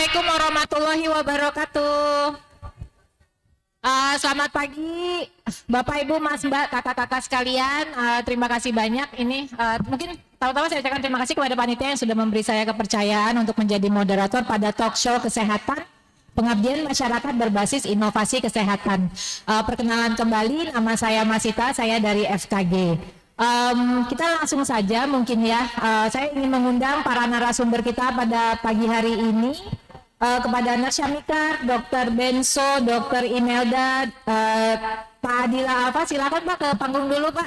Assalamualaikum warahmatullahi wabarakatuh. Selamat pagi Bapak Ibu Mas Mbak kakak-kakak sekalian. Terima kasih banyak ini mungkin tahu-tahu saya ucapkan terima kasih kepada panitia yang sudah memberi saya kepercayaan untuk menjadi moderator pada talk show kesehatan pengabdian masyarakat berbasis inovasi kesehatan. Perkenalan kembali, nama saya Masita, saya dari FKG. Kita langsung saja mungkin ya, saya ingin mengundang para narasumber kita pada pagi hari ini, kepada Nurse Syamika, Dr. Benso, Dr. Imelda, Pak Adila Alfa, silakan Pak ke panggung dulu Pak.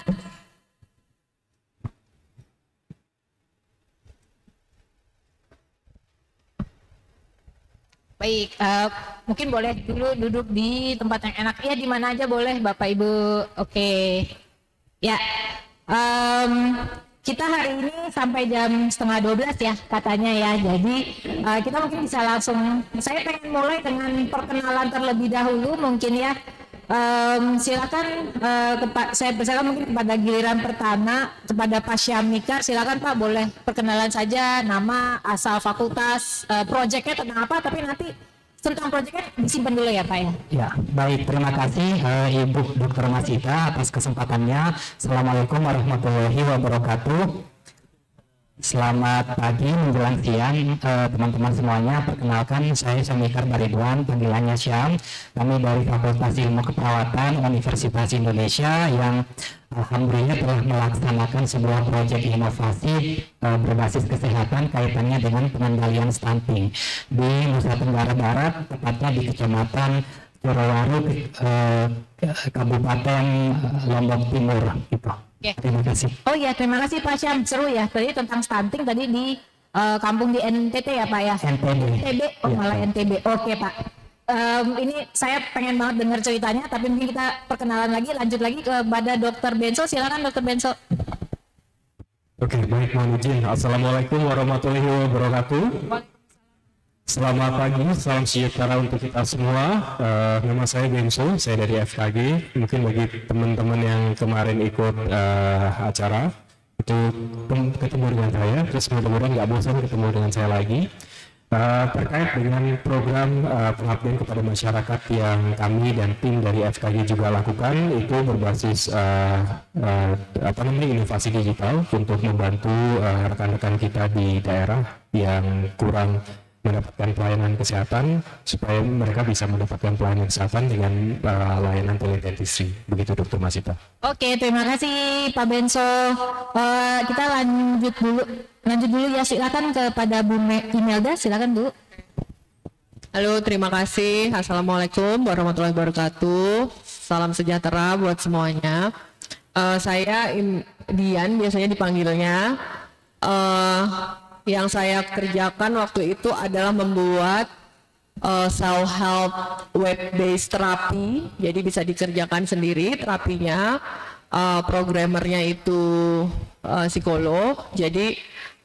Baik, mungkin boleh dulu duduk di tempat yang enak, ya di mana aja boleh Bapak Ibu. Oke, ya. Kita hari ini sampai jam 11:30 ya katanya ya, jadi kita mungkin bisa langsung, saya pengen mulai dengan perkenalan terlebih dahulu mungkin ya. Silakan saya persilakan mungkin kepada giliran pertama kepada Pak Syamika, silakan Pak, boleh perkenalan saja, nama, asal, fakultas, proyeknya tentang apa, tapi nanti tentang proyeknya disimpan dulu ya Pak ya. Ya, baik, terima kasih Ibu Dr. Masita atas kesempatannya. Assalamualaikum warahmatullahi wabarakatuh. Selamat pagi menjelang siang teman-teman semuanya. Perkenalkan, saya Syamikar Baridwan, panggilannya Syam. Kami dari Fakultas Ilmu Keperawatan Universitas Indonesia yang alhamdulillah telah melaksanakan sebuah proyek inovasi berbasis kesehatan kaitannya dengan pengendalian stunting di Nusa Tenggara Barat, tepatnya di Kecamatan Corowaru, Kabupaten Lombok Timur gitu. Oke. Terima kasih. Oh ya, terima kasih Pak Syam, seru ya. Tadi tentang stunting tadi di kampung di NTT ya Pak ya. NTB, oh ya, malah NTB. Oke Pak. Ini saya pengen banget dengar ceritanya, tapi mungkin kita perkenalan lagi, lanjut lagi kepada Dr. Benso. Silakan Dr. Benso. Oke, baik, mohon izin. Assalamualaikum warahmatullahi wabarakatuh. Selamat pagi, salam sejahtera untuk kita semua. Nama saya Benso, saya dari FKG. Mungkin bagi teman-teman yang kemarin ikut acara itu ketemu dengan saya, terus mudah-mudahan nggak bosan ketemu dengan saya lagi. Terkait dengan program pengabdian kepada masyarakat yang kami dan tim dari FKG juga lakukan, itu berbasis inovasi digital untuk membantu rekan-rekan kita di daerah yang kurang mendapatkan pelayanan kesehatan supaya mereka bisa mendapatkan pelayanan kesehatan dengan layanan teledentistry. Begitu Dr. Masita. Oke, terima kasih Pak Benso. Kita lanjut dulu ya, silakan kepada Bu Imelda, silakan Bu. Halo, terima kasih. Assalamualaikum warahmatullahi wabarakatuh. Salam sejahtera buat semuanya. Saya Dian, biasanya dipanggilnya. Yang saya kerjakan waktu itu adalah membuat self-help web-based terapi, jadi bisa dikerjakan sendiri terapinya. Programmernya itu psikolog, jadi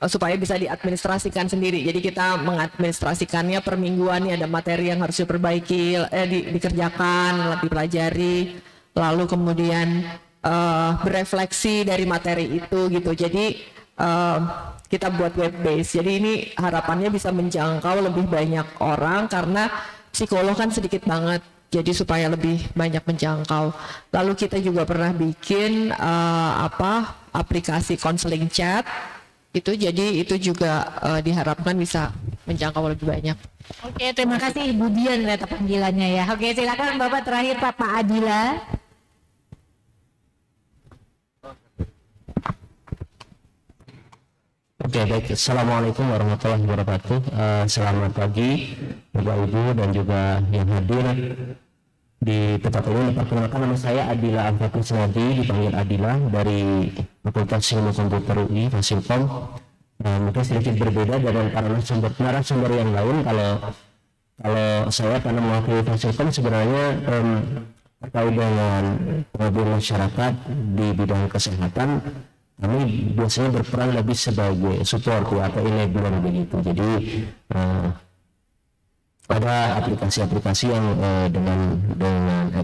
supaya bisa diadministrasikan sendiri. Jadi kita mengadministrasikannya per mingguan, ada materi yang harus diperbaiki, dikerjakan, dipelajari, lalu kemudian berefleksi dari materi itu gitu. Jadi kita buat web base, jadi ini harapannya bisa menjangkau lebih banyak orang karena psikolog kan sedikit banget, jadi supaya lebih banyak menjangkau. Lalu kita juga pernah bikin aplikasi counseling chat itu, jadi itu juga diharapkan bisa menjangkau lebih banyak. Oke, terima kasih Bu Dian atas panggilannya ya. Oke, silakan Bapak terakhir Pak Adila. Oke, baik. Assalamualaikum warahmatullahi wabarakatuh. Selamat pagi Bapak Ibu dan juga yang hadir di tempat ini. Perkenalkan, nama saya Adila Alfa Kusnadi, dipanggil Adila, dari Fakultas Ilmu Komputer UI Fasilkom. Mungkin sedikit berbeda dengan para narasumber yang lain. Kalau saya karena mewakili Fasilkom sebenarnya terkait dengan pengabdian masyarakat di bidang kesehatan, kami biasanya berperan lebih sebagai support atau enabler begitu. Jadi ada aplikasi-aplikasi yang dengan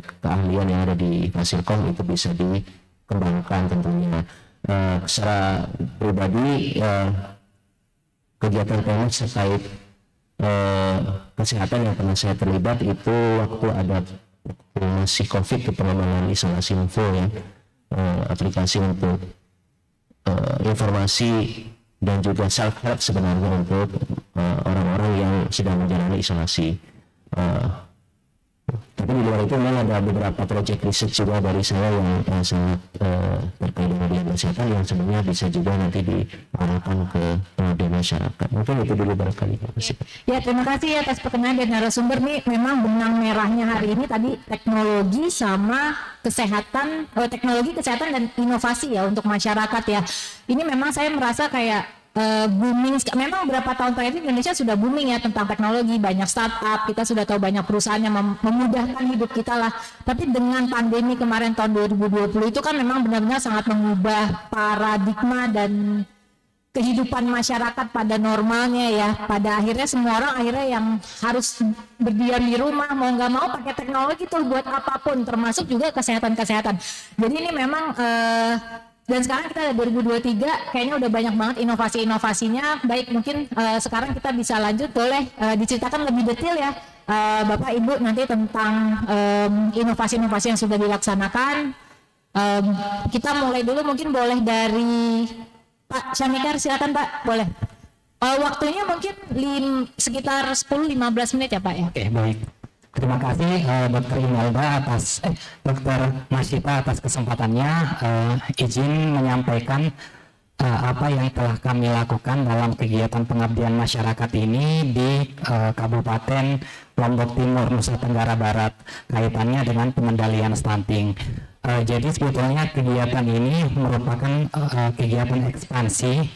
keahlian yang ada di Fasilkom itu bisa dikembangkan tentunya. Secara pribadi kegiatan kami terkait kesehatan yang pernah saya terlibat itu waktu ada masih COVID, ke pengembangan isolasi info ya, aplikasi untuk informasi dan juga self help sebenarnya untuk orang-orang yang sedang menjalani isolasi. Tapi di luar itu memang ada beberapa proyek riset juga dari saya yang sangat terkait dengan bidang kesehatan yang sebenarnya bisa juga nanti diarahkan ke di masyarakat. Mungkin itu dulu barangkali. Ya, terima kasih atas perkenalan dari narasumber nih. Memang benang merahnya hari ini tadi teknologi sama kesehatan, teknologi, kesehatan dan inovasi ya untuk masyarakat ya. Ini memang saya merasa kayak booming. Memang beberapa tahun terakhir Indonesia sudah booming ya tentang teknologi, banyak startup, kita sudah tahu banyak perusahaan yang memudahkan hidup kita lah. Tapi dengan pandemi kemarin tahun 2020 itu kan memang benar-benar sangat mengubah paradigma dan kehidupan masyarakat pada normalnya ya. Pada akhirnya semua orang yang harus berdiam di rumah, mau nggak mau pakai teknologi tuh buat apapun, termasuk juga kesehatan. Jadi ini memang dan sekarang kita ada 2023, kayaknya udah banyak banget inovasi-inovasinya. Baik, mungkin sekarang kita bisa lanjut, boleh diceritakan lebih detail ya Bapak Ibu nanti tentang inovasi-inovasi yang sudah dilaksanakan. Kita mulai dulu, mungkin boleh dari Pak Syamikar, silakan Pak, boleh. Waktunya mungkin sekitar 10-15 menit ya Pak ya. Oke, baik. Terima kasih Dr. Imelda Dr. Masita atas kesempatannya. Izin menyampaikan apa yang telah kami lakukan dalam kegiatan pengabdian masyarakat ini di Kabupaten Lombok Timur, Nusa Tenggara Barat, kaitannya dengan pengendalian stunting. Jadi sebetulnya kegiatan ini merupakan kegiatan ekspansi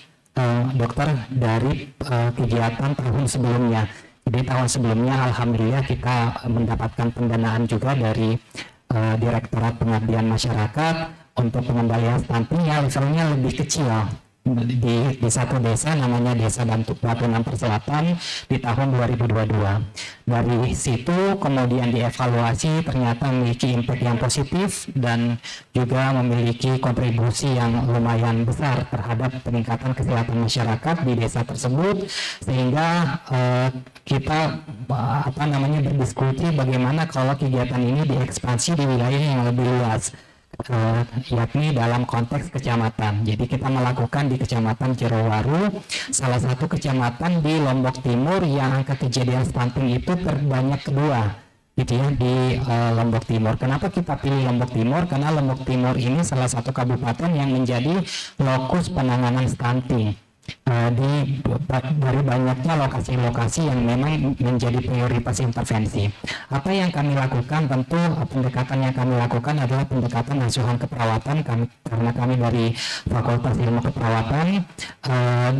dokter dari kegiatan tahun sebelumnya. Di tahun sebelumnya alhamdulillah kita mendapatkan pendanaan juga dari Direktorat Pengabdian Masyarakat untuk pengendalian stunting yang levelnya lebih kecil di satu desa namanya Desa Batu Nampar Selatan di tahun 2022. Dari situ kemudian dievaluasi, ternyata memiliki impact yang positif dan juga memiliki kontribusi yang lumayan besar terhadap peningkatan kesehatan masyarakat di desa tersebut, sehingga kita berdiskusi bagaimana kalau kegiatan ini diekspansi di wilayah yang lebih luas, yakni dalam konteks kecamatan. Jadi kita melakukan di Kecamatan Jerowaru, salah satu kecamatan di Lombok Timur yang angka kejadian stunting itu terbanyak kedua gitu ya di Lombok Timur. Kenapa kita pilih Lombok Timur? Karena Lombok Timur ini salah satu kabupaten yang menjadi lokus penanganan stunting. Dari banyaknya lokasi-lokasi yang memang menjadi prioritas intervensi. Apa yang kami lakukan, tentu pendekatan yang kami lakukan adalah pendekatan asuhan keperawatan, karena kami dari Fakultas Ilmu Keperawatan,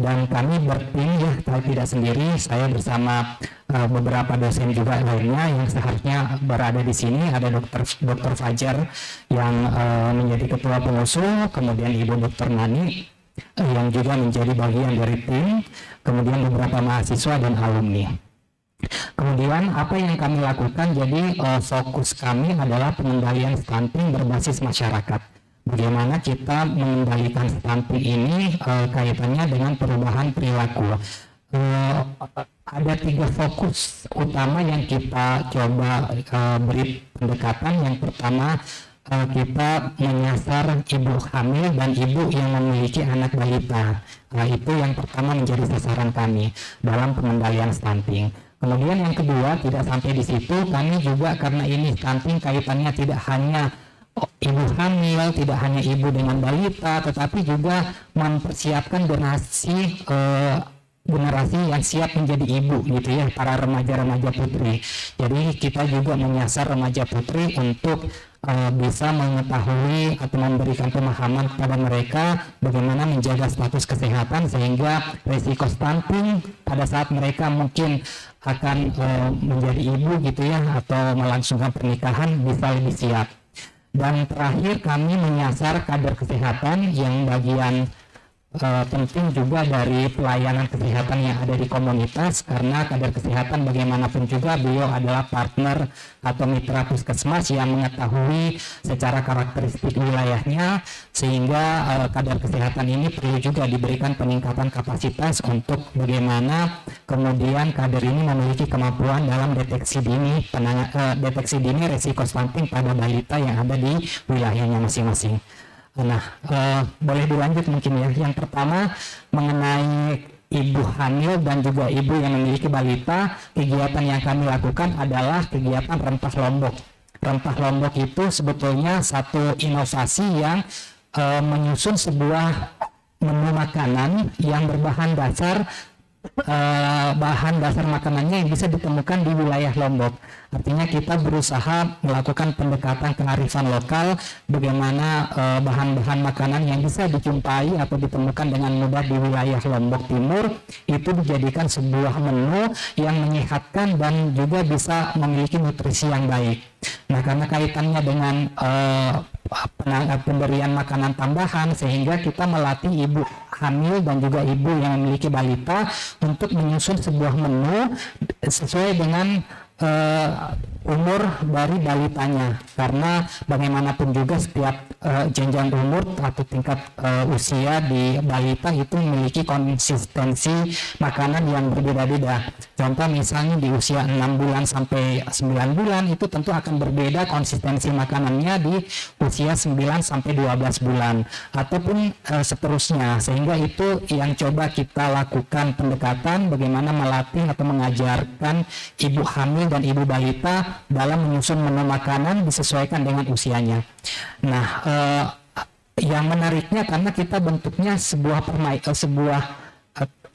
dan kami bertim ya, tidak sendiri, saya bersama beberapa dosen juga lainnya yang seharusnya berada di sini. Ada Dr. Fajar yang menjadi ketua pengusul, kemudian Ibu Dr. Nani yang juga menjadi bagian dari tim, kemudian beberapa mahasiswa dan alumni. Kemudian apa yang kami lakukan, jadi fokus kami adalah pengendalian stunting berbasis masyarakat. Bagaimana kita mengendalikan stunting ini kaitannya dengan perubahan perilaku. Ada 3 fokus utama yang kita coba beri pendekatan. Yang pertama, kita menyasar ibu hamil dan ibu yang memiliki anak balita. Itu yang pertama menjadi sasaran kami dalam pengendalian stunting. Kemudian yang kedua, tidak sampai di situ, kami juga karena ini stunting kaitannya tidak hanya ibu hamil, tidak hanya ibu dengan balita, tetapi juga mempersiapkan generasi yang siap menjadi ibu gitu ya, para remaja-remaja putri. Jadi kita juga menyasar remaja putri untuk bisa mengetahui atau memberikan pemahaman kepada mereka bagaimana menjaga status kesehatan sehingga risiko stunting pada saat mereka mungkin akan menjadi ibu gitu ya, atau melangsungkan pernikahan bisa lebih siap. Dan terakhir kami menyasar kader kesehatan yang bagian penting juga dari pelayanan kesehatan yang ada di komunitas, karena kader kesehatan bagaimanapun juga beliau adalah partner atau mitra puskesmas yang mengetahui secara karakteristik wilayahnya, sehingga kader kesehatan ini perlu juga diberikan peningkatan kapasitas untuk bagaimana kemudian kader ini memiliki kemampuan dalam deteksi dini resiko stunting pada balita yang ada di wilayahnya masing-masing. Nah, boleh dilanjut mungkin ya. Yang pertama mengenai ibu hamil dan juga ibu yang memiliki balita, kegiatan yang kami lakukan adalah kegiatan rempah lombok. Rempah lombok itu sebetulnya satu inovasi yang menyusun sebuah menu makanan yang berbahan dasar bahan dasar makanannya yang bisa ditemukan di wilayah Lombok. Artinya kita berusaha melakukan pendekatan kearifan lokal, bagaimana bahan-bahan makanan yang bisa dijumpai atau ditemukan dengan mudah di wilayah Lombok Timur itu dijadikan sebuah menu yang menyehatkan dan juga bisa memiliki nutrisi yang baik. Nah, karena kaitannya dengan pemberian makanan tambahan, sehingga kita melatih ibu hamil dan juga ibu yang memiliki balita untuk menyusun sebuah menu sesuai dengan umur dari balitanya, karena bagaimanapun juga setiap jenjang umur atau tingkat usia di balita itu memiliki konsistensi makanan yang berbeda-beda. Contoh misalnya di usia 6 bulan sampai 9 bulan itu tentu akan berbeda konsistensi makanannya di usia 9 sampai 12 bulan ataupun seterusnya, sehingga itu yang coba kita lakukan pendekatan bagaimana melatih atau mengajarkan ibu hamil dan ibu balita dalam menyusun menu makanan disesuaikan dengan usianya. Nah, yang menariknya karena kita bentuknya sebuah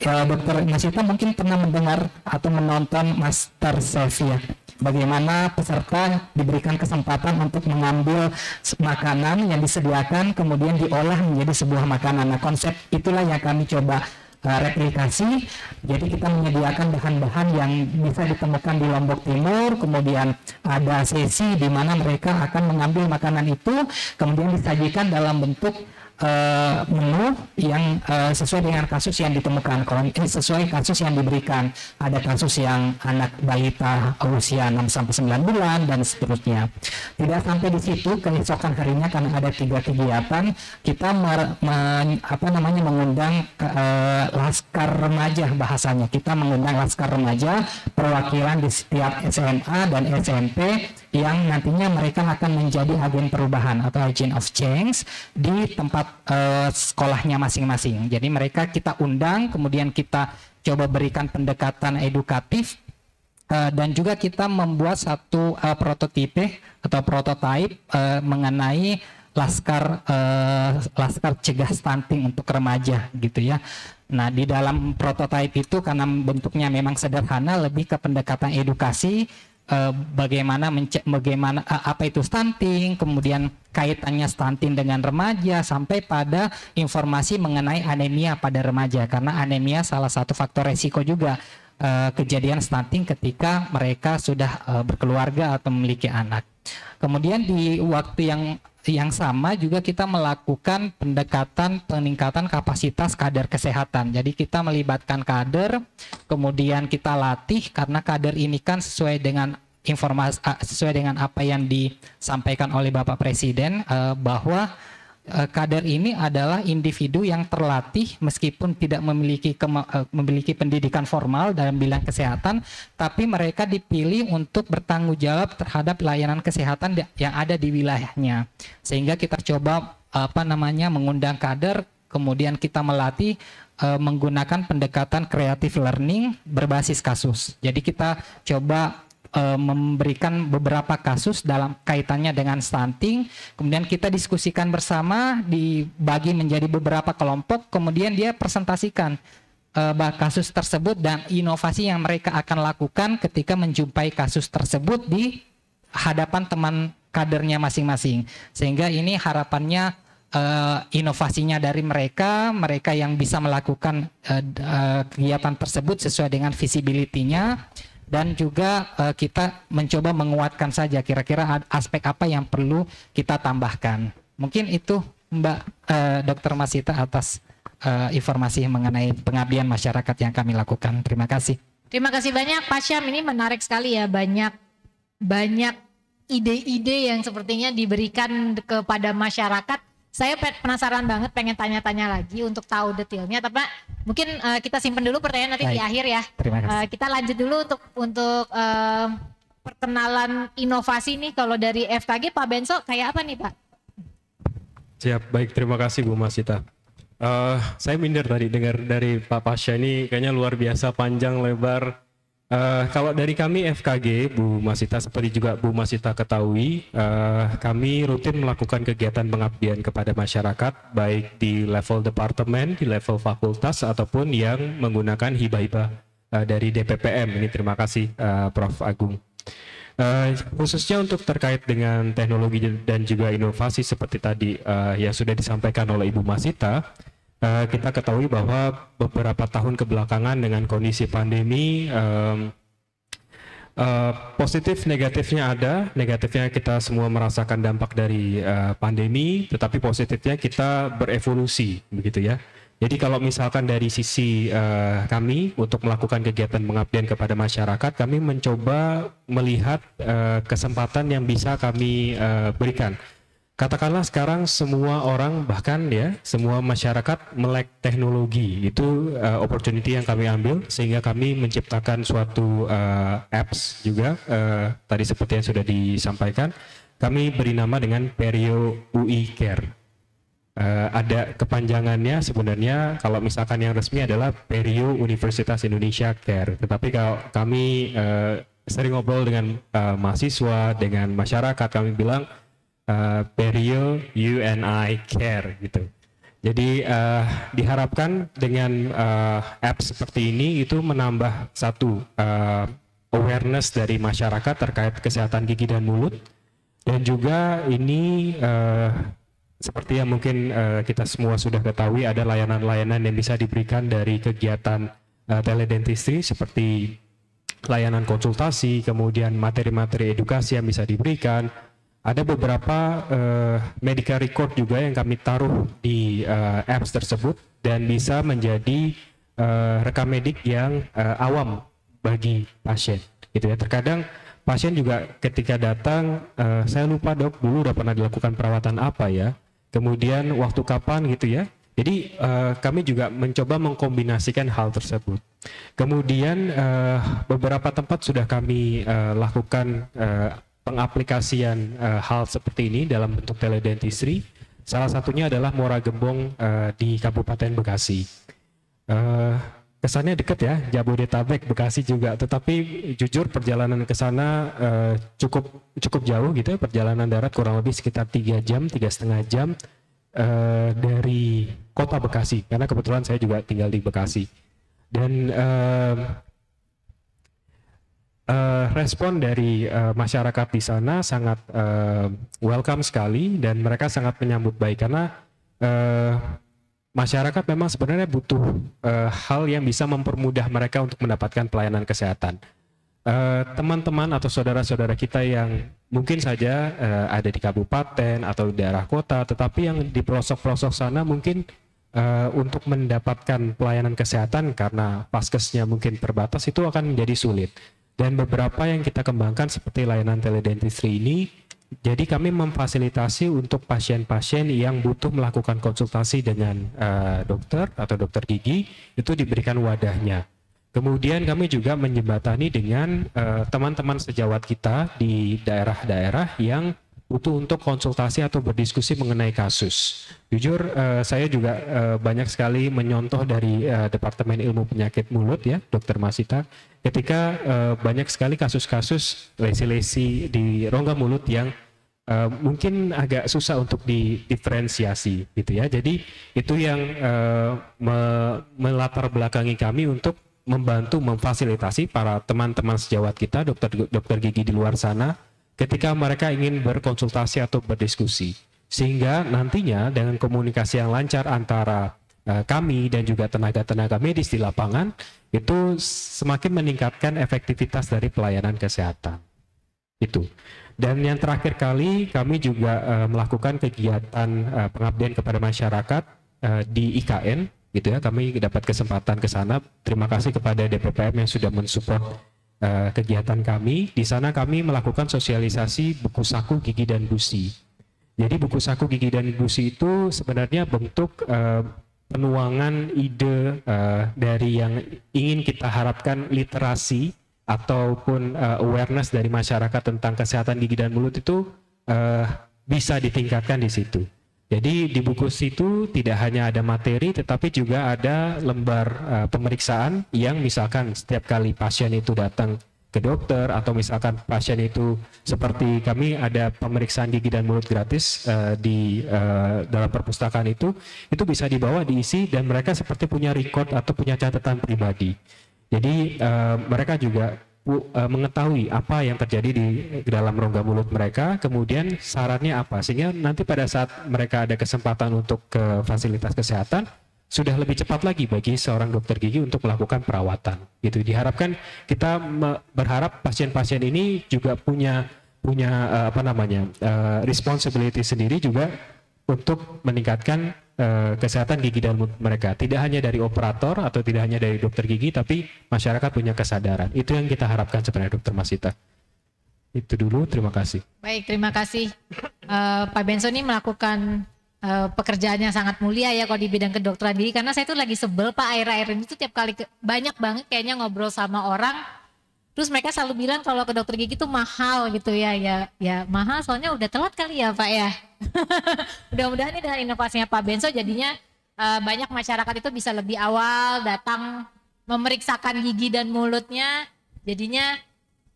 Dokter Masita mungkin pernah mendengar atau menonton Master Chef ya, bagaimana peserta diberikan kesempatan untuk mengambil makanan yang disediakan kemudian diolah menjadi sebuah makanan. Nah, konsep itulah yang kami coba replikasi. Jadi kita menyediakan bahan-bahan yang bisa ditemukan di Lombok Timur, kemudian ada sesi di mana mereka akan mengambil makanan itu kemudian disajikan dalam bentuk menu yang sesuai dengan kasus yang ditemukan. Kalau sesuai kasus yang diberikan, ada kasus yang anak balita usia 6 sampai 9 bulan dan seterusnya. Tidak sampai di situ, keesokan harinya karena ada 3 kegiatan, kita mengundang laskar remaja, bahasanya. Kita mengundang laskar remaja perwakilan di setiap SMA dan SMP yang nantinya mereka akan menjadi agen perubahan atau agent of change di tempat sekolahnya masing-masing. Jadi mereka kita undang, kemudian kita coba berikan pendekatan edukatif, dan juga kita membuat satu prototipe atau prototipe mengenai laskar cegah stunting untuk remaja gitu ya. Nah, di dalam prototipe itu karena bentuknya memang sederhana, lebih ke pendekatan edukasi, bagaimana apa itu stunting, kemudian kaitannya stunting dengan remaja, sampai pada informasi mengenai anemia pada remaja, karena anemia salah satu faktor resiko juga kejadian stunting ketika mereka sudah berkeluarga atau memiliki anak. Kemudian di waktu yang sama juga kita melakukan pendekatan peningkatan kapasitas kader kesehatan. Jadi kita melibatkan kader, kemudian kita latih, karena kader ini kan sesuai dengan informasi, sesuai dengan apa yang disampaikan oleh Bapak Presiden, bahwa kader ini adalah individu yang terlatih meskipun tidak memiliki pendidikan formal dalam bidang kesehatan, tapi mereka dipilih untuk bertanggung jawab terhadap layanan kesehatan yang ada di wilayahnya. Sehingga kita coba mengundang kader, kemudian kita melatih menggunakan pendekatan creative learning berbasis kasus. Jadi kita coba memberikan beberapa kasus dalam kaitannya dengan stunting, kemudian kita diskusikan bersama, dibagi menjadi beberapa kelompok, kemudian dia presentasikan kasus tersebut dan inovasi yang mereka akan lakukan ketika menjumpai kasus tersebut di hadapan teman kadernya masing-masing. Sehingga ini harapannya inovasinya dari mereka yang bisa melakukan kegiatan tersebut sesuai dengan visibility-nya. Dan juga kita mencoba menguatkan saja kira-kira aspek apa yang perlu kita tambahkan. Mungkin itu Mbak Dr. Masita atas informasi mengenai pengabdian masyarakat yang kami lakukan. Terima kasih. Terima kasih banyak Pak Syam, ini menarik sekali ya, banyak ide-ide yang sepertinya diberikan kepada masyarakat. Saya penasaran banget, pengen tanya-tanya lagi untuk tahu detailnya, tapi mungkin kita simpen dulu pertanyaan nanti di akhir ya. Terima kasih. Kita lanjut dulu untuk perkenalan inovasi nih. Kalau dari FKG Pak Benso kayak apa nih Pak? Siap, baik, terima kasih Bu Masita. Saya minder tadi dengar dari Pak Pasha, ini kayaknya luar biasa panjang lebar. Kalau dari kami FKG, Bu Masita, seperti juga Bu Masita ketahui, kami rutin melakukan kegiatan pengabdian kepada masyarakat, baik di level departemen, di level fakultas, ataupun yang menggunakan hibah-hibah dari DPPM. Ini terima kasih Prof. Agung. Khususnya untuk terkait dengan teknologi dan juga inovasi seperti tadi yang sudah disampaikan oleh Ibu Masita, kita ketahui bahwa beberapa tahun kebelakangan dengan kondisi pandemi, positif negatifnya ada. Negatifnya kita semua merasakan dampak dari pandemi, tetapi positifnya kita berevolusi, begitu ya. Jadi kalau misalkan dari sisi kami untuk melakukan kegiatan pengabdian kepada masyarakat, kami mencoba melihat kesempatan yang bisa kami berikan. Katakanlah sekarang semua orang, bahkan ya semua masyarakat melek teknologi, itu opportunity yang kami ambil sehingga kami menciptakan suatu apps juga, tadi seperti yang sudah disampaikan, kami beri nama dengan Perio UI Care. Ada kepanjangannya sebenarnya, kalau misalkan yang resmi adalah Perio Universitas Indonesia Care, tetapi kalau kami sering ngobrol dengan mahasiswa, dengan masyarakat, kami bilang Perio UNI Care gitu. Jadi diharapkan dengan apps seperti ini itu menambah satu awareness dari masyarakat terkait kesehatan gigi dan mulut, dan juga ini seperti yang mungkin kita semua sudah ketahui, ada layanan-layanan yang bisa diberikan dari kegiatan teledentistry seperti layanan konsultasi, kemudian materi-materi edukasi yang bisa diberikan. Ada beberapa medical record juga yang kami taruh di apps tersebut dan bisa menjadi rekam medik yang awam bagi pasien. Gitu ya. Terkadang pasien juga ketika datang, saya lupa dok dulu udah pernah dilakukan perawatan apa ya, kemudian waktu kapan gitu ya. Jadi kami juga mencoba mengkombinasikan hal tersebut. Kemudian beberapa tempat sudah kami lakukan pengaplikasian hal seperti ini dalam bentuk teledentistry. Salah satunya adalah Muara Gembong di Kabupaten Bekasi. Kesannya dekat ya, Jabodetabek, Bekasi juga, tetapi jujur perjalanan ke sana cukup jauh gitu ya, perjalanan darat kurang lebih sekitar 3 jam, 3,5 jam dari kota Bekasi, karena kebetulan saya juga tinggal di Bekasi. Dan respon dari masyarakat di sana sangat welcome sekali, dan mereka sangat menyambut baik karena masyarakat memang sebenarnya butuh hal yang bisa mempermudah mereka untuk mendapatkan pelayanan kesehatan. Teman-teman atau saudara-saudara kita yang mungkin saja ada di kabupaten atau di daerah kota, tetapi yang di pelosok-pelosok sana mungkin untuk mendapatkan pelayanan kesehatan karena paskesnya mungkin terbatas, itu akan menjadi sulit. Dan beberapa yang kita kembangkan seperti layanan teledentistry ini, jadi kami memfasilitasi untuk pasien-pasien yang butuh melakukan konsultasi dengan dokter atau dokter gigi, itu diberikan wadahnya. Kemudian kami juga menjembatani dengan teman-teman sejawat kita di daerah-daerah yang butuh untuk konsultasi atau berdiskusi mengenai kasus. Jujur saya juga banyak sekali menyontoh dari Departemen Ilmu Penyakit Mulut ya, Dr. Masita, ketika banyak sekali kasus-kasus lesi-lesi di rongga mulut yang mungkin agak susah untuk didiferensiasi gitu ya. Jadi itu yang melatar belakangi kami untuk membantu memfasilitasi para teman-teman sejawat kita, dokter gigi di luar sana, ketika mereka ingin berkonsultasi atau berdiskusi, sehingga nantinya dengan komunikasi yang lancar antara kami dan juga tenaga-tenaga medis di lapangan, itu semakin meningkatkan efektivitas dari pelayanan kesehatan. Itu. Dan yang terakhir kali kami juga melakukan kegiatan pengabdian kepada masyarakat di IKN, gitu ya. Kami dapat kesempatan ke sana. Terima kasih kepada DPPM yang sudah mensupport kegiatan kami. Di sana kami melakukan sosialisasi buku saku gigi dan gusi. Jadi buku saku gigi dan gusi itu sebenarnya bentuk penuangan ide dari yang ingin kita harapkan literasi ataupun awareness dari masyarakat tentang kesehatan gigi dan mulut itu bisa ditingkatkan di situ. Jadi di buku situ tidak hanya ada materi, tetapi juga ada lembar pemeriksaan yang misalkan setiap kali pasien itu datang ke dokter atau misalkan pasien itu seperti kami ada pemeriksaan gigi dan mulut gratis di dalam perpustakaan itu bisa dibawa diisi dan mereka seperti punya record atau punya catatan pribadi. Jadi mereka juga mengetahui apa yang terjadi di dalam rongga mulut mereka, kemudian sarannya apa, sehingga nanti pada saat mereka ada kesempatan untuk ke fasilitas kesehatan sudah lebih cepat lagi bagi seorang dokter gigi untuk melakukan perawatan. Gitu diharapkan, kita berharap pasien-pasien ini juga punya responsibility sendiri juga untuk meningkatkan kesehatan gigi dan mulut mereka. Tidak hanya dari operator atau tidak hanya dari dokter gigi, tapi masyarakat punya kesadaran. Itu yang kita harapkan sebenarnya, Dokter Masita. Itu dulu, terima kasih. Baik, terima kasih. Pak Benso ini melakukan pekerjaannya sangat mulia ya kalau di bidang kedokteran gigi. Karena saya tuh lagi sebel Pak, akhir-akhir ini tuh tiap kali banyak banget kayaknya ngobrol sama orang. Terus mereka selalu bilang kalau ke dokter gigi tuh mahal gitu ya. Ya mahal soalnya udah telat kali ya Pak ya. Mudah-mudahan ini dengan inovasinya Pak Benso jadinya banyak masyarakat itu bisa lebih awal datang memeriksakan gigi dan mulutnya. Jadinya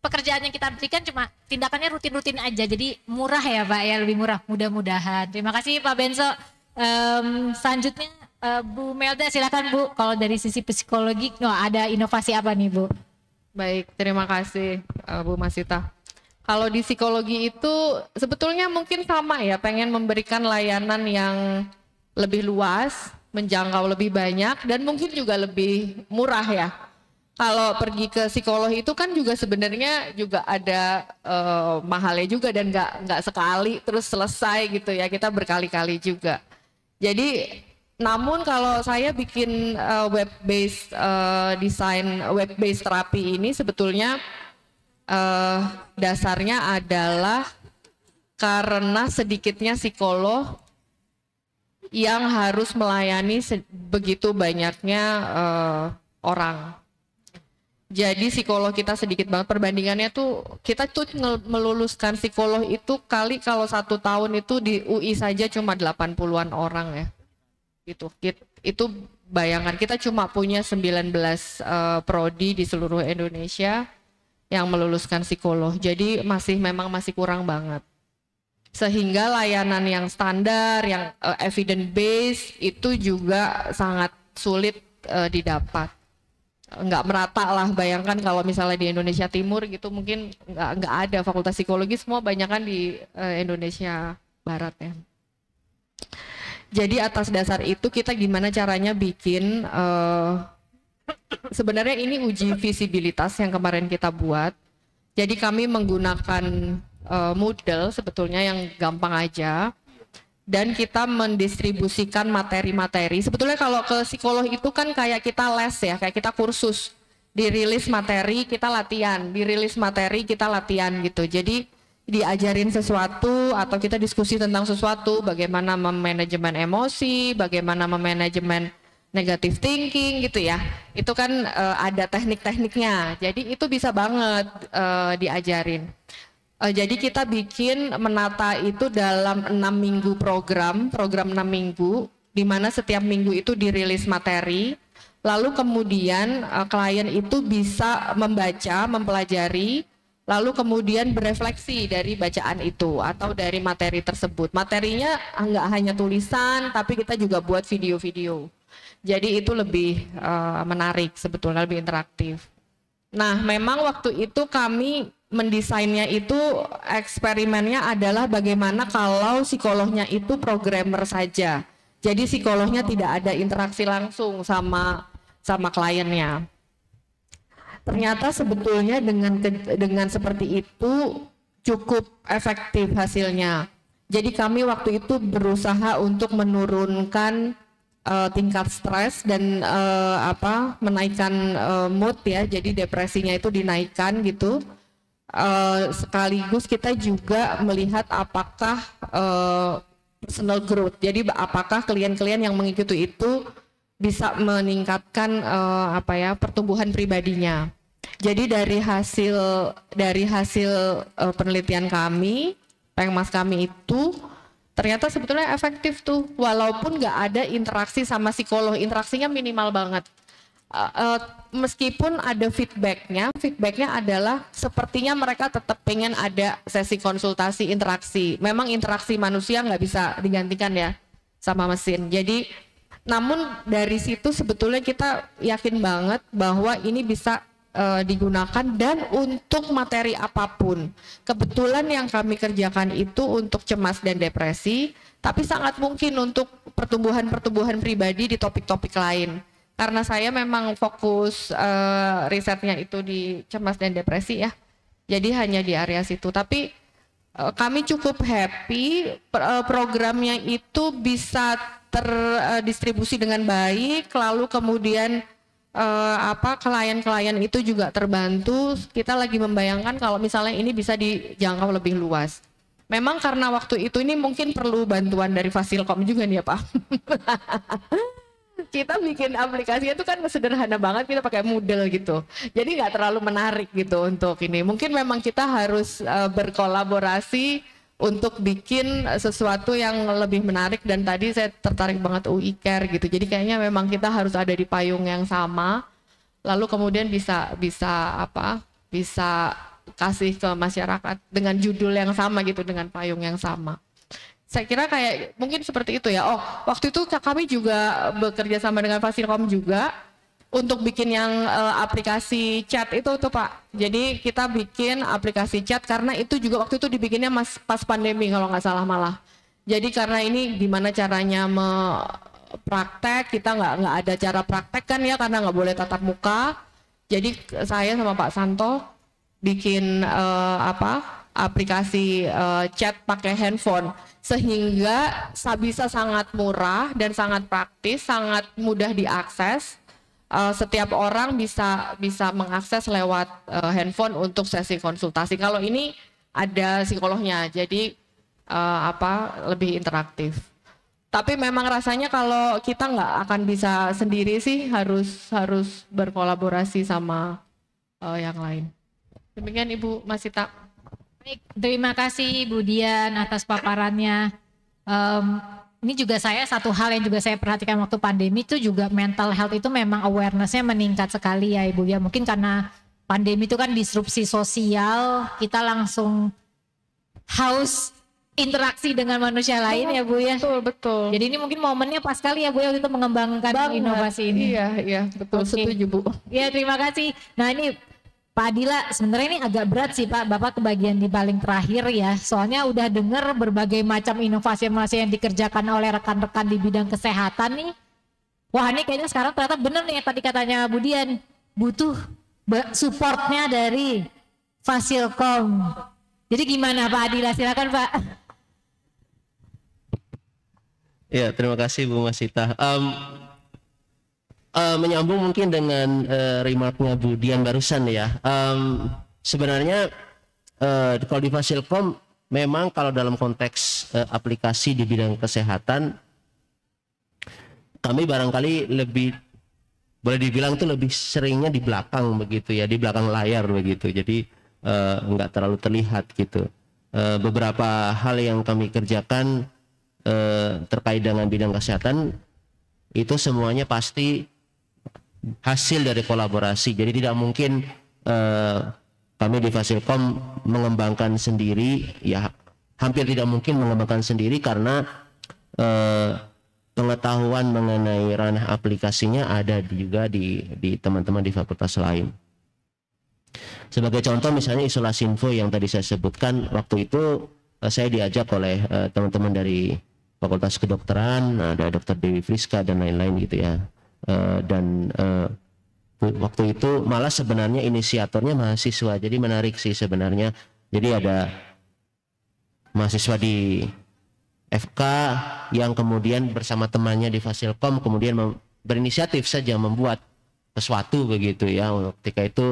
pekerjaan yang kita berikan cuma tindakannya rutin-rutin aja. Jadi murah ya Pak ya, lebih murah mudah-mudahan. Terima kasih Pak Benso. Selanjutnya Bu Melda silakan Bu. Kalau dari sisi psikologi ada inovasi apa nih Bu? Baik, terima kasih Bu Masita. Kalau di psikologi itu sebetulnya mungkin sama ya, pengen memberikan layanan yang lebih luas, menjangkau lebih banyak, dan mungkin juga lebih murah ya. Kalau pergi ke psikolog itu kan juga sebenarnya juga ada mahalnya juga dan nggak sekali terus selesai gitu ya, kita berkali-kali juga. Jadi namun kalau saya bikin web-based desain web-based terapi ini sebetulnya dasarnya adalah karena sedikitnya psikolog yang harus melayani begitu banyaknya orang. Jadi psikolog kita sedikit banget, perbandingannya tuh kita tuh meluluskan psikolog itu kali kalau 1 tahun itu di UI saja cuma 80-an orang ya. Gitu. Itu bayangan kita cuma punya 19 prodi di seluruh Indonesia yang meluluskan psikolog. Jadi memang masih kurang banget. Sehingga layanan yang standar, yang evidence based itu juga sangat sulit didapat. Nggak merata lah, bayangkan kalau misalnya di Indonesia Timur gitu mungkin nggak ada fakultas psikologi, semua banyakan di Indonesia Barat ya. Jadi atas dasar itu kita gimana caranya bikin sebenarnya ini uji visibilitas yang kemarin kita buat. Jadi kami menggunakan Moodle sebetulnya yang gampang aja, dan kita mendistribusikan materi-materi. Sebetulnya kalau ke psikolog itu kan kayak kita les ya, kayak kita kursus, dirilis materi kita latihan, dirilis materi kita latihan gitu. Jadi diajarin sesuatu atau kita diskusi tentang sesuatu, bagaimana memanajemen emosi, bagaimana memanajemen negative thinking gitu ya. Itu kan ada teknik-tekniknya. Jadi itu bisa banget diajarin. Jadi kita menata itu dalam 6 minggu program 6 minggu, di mana setiap minggu itu dirilis materi. Lalu kemudian klien itu bisa membaca, mempelajari, lalu kemudian berefleksi dari bacaan itu atau dari materi tersebut. Materinya nggak hanya tulisan, tapi kita juga buat video-video. Jadi itu lebih menarik sebetulnya, lebih interaktif. Nah, memang waktu itu kami mendesainnya itu eksperimennya adalah bagaimana kalau psikolognya itu programmer saja. Jadi psikolognya tidak ada interaksi langsung sama kliennya. Ternyata sebetulnya dengan seperti itu cukup efektif hasilnya. Jadi kami waktu itu berusaha untuk menurunkan tingkat stres dan menaikkan mood ya, jadi depresinya itu dinaikkan gitu. Sekaligus kita juga melihat apakah personal growth, jadi apakah klien-klien yang mengikuti itu bisa meningkatkan pertumbuhan pribadinya. Jadi dari hasil penelitian kami, Pengmas kami itu ternyata sebetulnya efektif tuh, walaupun nggak ada interaksi sama psikolog, interaksinya minimal banget. Meskipun ada feedbacknya adalah sepertinya mereka tetap pengen ada sesi konsultasi, interaksi. Memang interaksi manusia nggak bisa digantikan ya sama mesin. Jadi namun dari situ sebetulnya kita yakin banget bahwa ini bisa digunakan dan untuk materi apapun. Kebetulan yang kami kerjakan itu untuk cemas dan depresi, tapi sangat mungkin untuk pertumbuhan pribadi di topik-topik lain. Karena saya memang fokus risetnya itu di cemas dan depresi ya. Jadi hanya di area situ. Tapi kami cukup happy programnya itu bisa terdistribusi dengan baik, lalu kemudian klien-klien itu juga terbantu. Kita lagi membayangkan kalau misalnya ini bisa dijangkau lebih luas. Memang karena waktu itu ini mungkin perlu bantuan dari Fasilkom juga nih ya Pak. Kita bikin aplikasinya itu kan sederhana banget, kita pakai Moodle gitu. Jadi nggak terlalu menarik gitu untuk ini. Mungkin memang kita harus berkolaborasi untuk bikin sesuatu yang lebih menarik, dan tadi saya tertarik banget UI Care gitu. Jadi kayaknya memang kita harus ada di payung yang sama, lalu kemudian bisa kasih ke masyarakat dengan judul yang sama gitu, dengan payung yang sama. Saya kira kayak mungkin seperti itu ya. Oh, waktu itu kami juga bekerja sama dengan Fasilkom juga untuk bikin yang aplikasi chat itu tuh Pak. Jadi kita bikin aplikasi chat karena itu juga waktu itu dibikinnya pas pandemi kalau nggak salah malah. Jadi karena ini gimana caranya praktek, kita nggak ada cara praktek kan ya, karena nggak boleh tatap muka. Jadi saya sama Pak Santo bikin aplikasi chat pakai handphone, sehingga bisa sangat murah dan sangat praktis, sangat mudah diakses. Setiap orang bisa mengakses lewat handphone untuk sesi konsultasi. Kalau ini ada psikolognya, jadi lebih interaktif. Tapi memang rasanya kalau kita nggak akan bisa sendiri sih, harus berkolaborasi sama yang lain. Demikian Ibu Masita. Baik, terima kasih Bu Dian atas paparannya. Ini juga satu hal yang juga saya perhatikan waktu pandemi itu juga mental health itu memang awarenessnya meningkat sekali ya Ibu ya. Mungkin karena pandemi itu kan disrupsi sosial, kita langsung haus interaksi dengan manusia lain ya Bu ya. Betul. Jadi ini mungkin momennya pas sekali ya Bu ya untuk mengembangkan inovasi ini. Iya betul. Okay. Setuju Bu. Iya terima kasih. Nah ini Pak Adila, sebenarnya ini agak berat sih Pak, Bapak kebagian di paling terakhir ya. Soalnya udah dengar berbagai macam inovasi-inovasi yang dikerjakan oleh rekan-rekan di bidang kesehatan nih. Wah ini kayaknya sekarang ternyata bener nih tadi katanya Bu Dian, butuh supportnya dari Fasilkom. Jadi gimana Pak Adila, silakan Pak. Ya terima kasih Bu Masita. Menyambung mungkin dengan remarknya Bu Dian barusan ya. Sebenarnya kalau di Fasilkom memang kalau dalam konteks aplikasi di bidang kesehatan, kami barangkali lebih boleh dibilang tuh lebih seringnya di belakang begitu ya, di belakang layar begitu. Jadi nggak terlalu terlihat gitu. Beberapa hal yang kami kerjakan terkait dengan bidang kesehatan itu semuanya pasti hasil dari kolaborasi. Jadi tidak mungkin kami di Fasilkom mengembangkan sendiri, ya hampir tidak mungkin mengembangkan sendiri karena pengetahuan mengenai ranah aplikasinya ada juga di teman-teman di fakultas lain. Sebagai contoh misalnya isolasi info yang tadi saya sebutkan, waktu itu saya diajak oleh teman-teman dari Fakultas Kedokteran, ada Dr. Dewi Friska dan lain-lain gitu ya. Waktu itu malah sebenarnya inisiatornya mahasiswa, jadi menarik sih sebenarnya. Jadi ada mahasiswa di FK yang kemudian bersama temannya di Fasilkom kemudian berinisiatif saja membuat sesuatu begitu ya. Ketika itu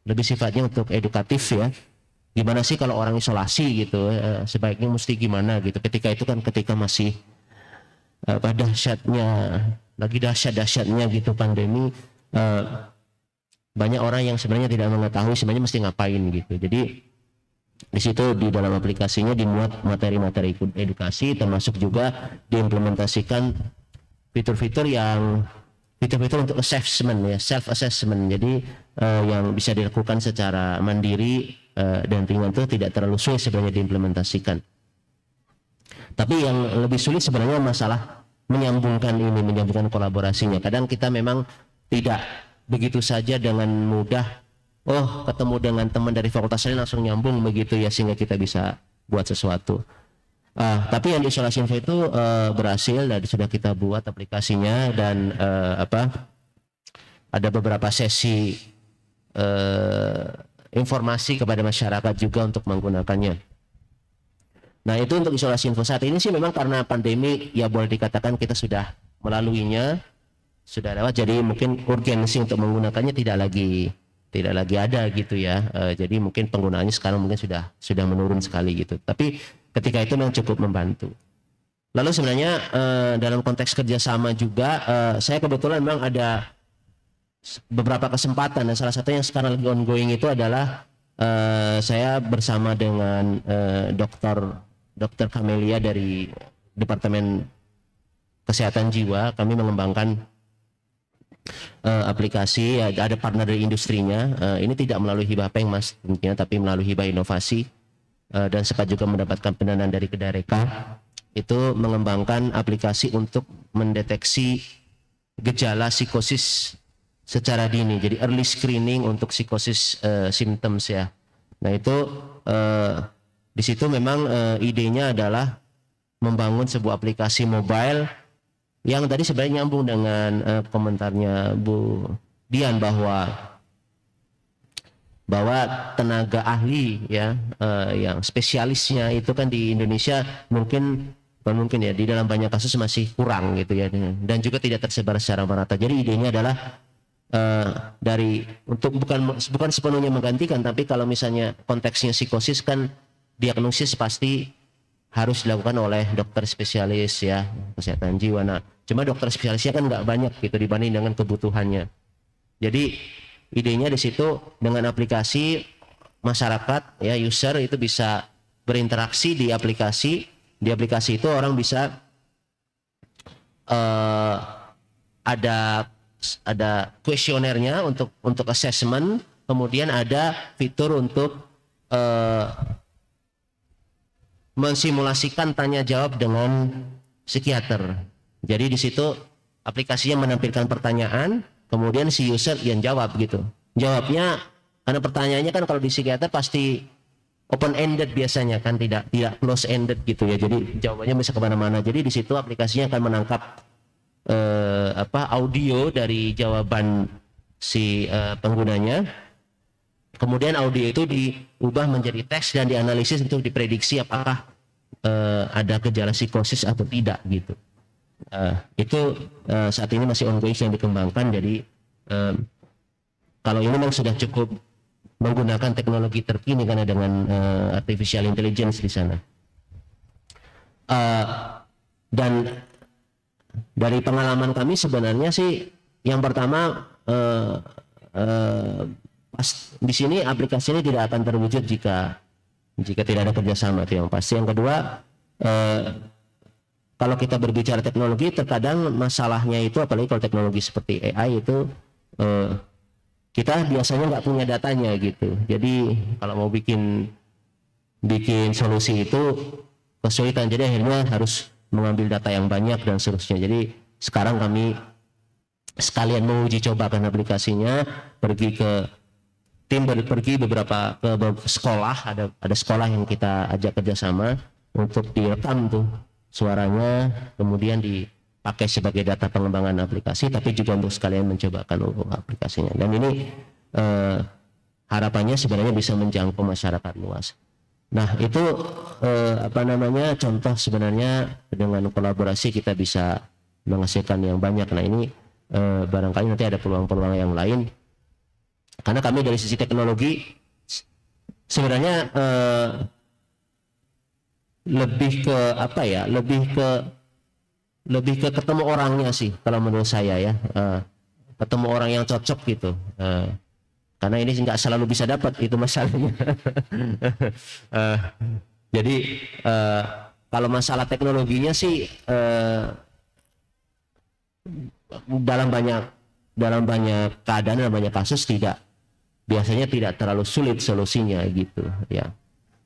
lebih sifatnya untuk edukatif ya. Gimana sih kalau orang isolasi gitu, sebaiknya mesti gimana gitu. Ketika itu kan ketika masih dahsyatnya, lagi dahsyat-dahsyatnya gitu pandemi, banyak orang yang sebenarnya tidak mengetahui sebenarnya mesti ngapain gitu. Jadi di situ di dalam aplikasinya dimuat materi-materi edukasi, termasuk juga diimplementasikan fitur-fitur untuk assessment ya, self assessment. Jadi yang bisa dilakukan secara mandiri dan ringan itu tidak terlalu sulit sebenarnya diimplementasikan. Tapi yang lebih sulit sebenarnya masalah menyambungkan kolaborasinya. Kadang kita memang tidak begitu saja dengan mudah ketemu dengan teman dari fakultas lain langsung nyambung begitu ya sehingga kita bisa buat sesuatu. Tapi yang di Isolasi Info itu berhasil dan sudah kita buat aplikasinya dan ada beberapa sesi informasi kepada masyarakat juga untuk menggunakannya. Nah itu untuk Isolasi Info. Saat ini sih memang karena pandemi ya boleh dikatakan kita sudah melaluinya, sudah lewat, jadi mungkin urgensi untuk menggunakannya tidak lagi ada gitu ya. Jadi mungkin penggunaannya sekarang mungkin sudah menurun sekali gitu. Tapi ketika itu memang cukup membantu. Lalu sebenarnya dalam konteks kerjasama juga saya kebetulan memang ada beberapa kesempatan dan salah satu yang sekarang lagi ongoing itu adalah saya bersama dengan Dr. Camelia dari Departemen Kesehatan Jiwa, kami mengembangkan aplikasi, ada partner dari industrinya. Ini tidak melalui hibah Pengmas tentunya, tapi melalui hibah inovasi dan sempat juga mendapatkan pendanaan dari Kedareka. Itu mengembangkan aplikasi untuk mendeteksi gejala psikosis secara dini. Jadi early screening untuk psikosis symptoms ya. Nah itu di situ memang idenya adalah membangun sebuah aplikasi mobile yang tadi sebenarnya nyambung dengan komentarnya Bu Dian bahwa tenaga ahli ya yang spesialisnya itu kan di Indonesia mungkin ya di dalam banyak kasus masih kurang gitu ya, dan juga tidak tersebar secara merata. Jadi idenya adalah untuk bukan sepenuhnya menggantikan, tapi kalau misalnya konteksnya psikosis kan diagnosis pasti harus dilakukan oleh dokter spesialis ya kesehatan jiwa. Nah, cuma dokter spesialisnya kan nggak banyak gitu dibanding dengan kebutuhannya. Jadi idenya di situ dengan aplikasi masyarakat ya user itu bisa berinteraksi di aplikasi. Di aplikasi itu orang bisa ada kuesionernya untuk assessment, kemudian ada fitur untuk mensimulasikan tanya jawab dengan psikiater. Jadi di situ aplikasinya menampilkan pertanyaan, kemudian si user yang jawab gitu. Jawabnya karena pertanyaannya kan kalau di psikiater pasti open ended biasanya kan, tidak close ended gitu ya. Jadi jawabannya bisa kemana-mana. Jadi di situ aplikasinya akan menangkap audio dari jawaban si penggunanya. Kemudian audio itu diubah menjadi teks dan dianalisis untuk diprediksi apakah ada gejala psikosis atau tidak gitu. Itu saat ini masih ongoing yang dikembangkan. Jadi kalau ini memang sudah cukup menggunakan teknologi terkini karena dengan artificial intelligence di sana. Dan dari pengalaman kami sebenarnya sih yang pertama di sini aplikasi ini tidak akan terwujud jika tidak ada kerjasama, itu yang pasti. Yang kedua, kalau kita berbicara teknologi, terkadang masalahnya itu apalagi kalau teknologi seperti AI itu kita biasanya nggak punya datanya gitu. Jadi kalau mau bikin solusi itu kesulitan. Jadi akhirnya harus mengambil data yang banyak dan seterusnya. Jadi sekarang kami sekalian menguji cobakan aplikasinya, pergi beberapa ke sekolah, ada sekolah yang kita ajak kerjasama untuk direkam tuh suaranya, kemudian dipakai sebagai data pengembangan aplikasi, tapi juga untuk sekalian mencobakan aplikasinya. Dan ini harapannya sebenarnya bisa menjangkau masyarakat luas. Nah itu apa namanya contoh sebenarnya dengan kolaborasi kita bisa menghasilkan yang banyak. Nah ini barangkali nanti ada peluang-peluang yang lain karena kami dari sisi teknologi sebenarnya lebih ke apa ya, lebih ke ketemu orangnya sih kalau menurut saya ya, ketemu orang yang cocok gitu, karena ini nggak selalu bisa dapat itu masalahnya. Jadi kalau masalah teknologinya sih dalam banyak keadaan dan banyak kasus biasanya tidak terlalu sulit solusinya gitu ya.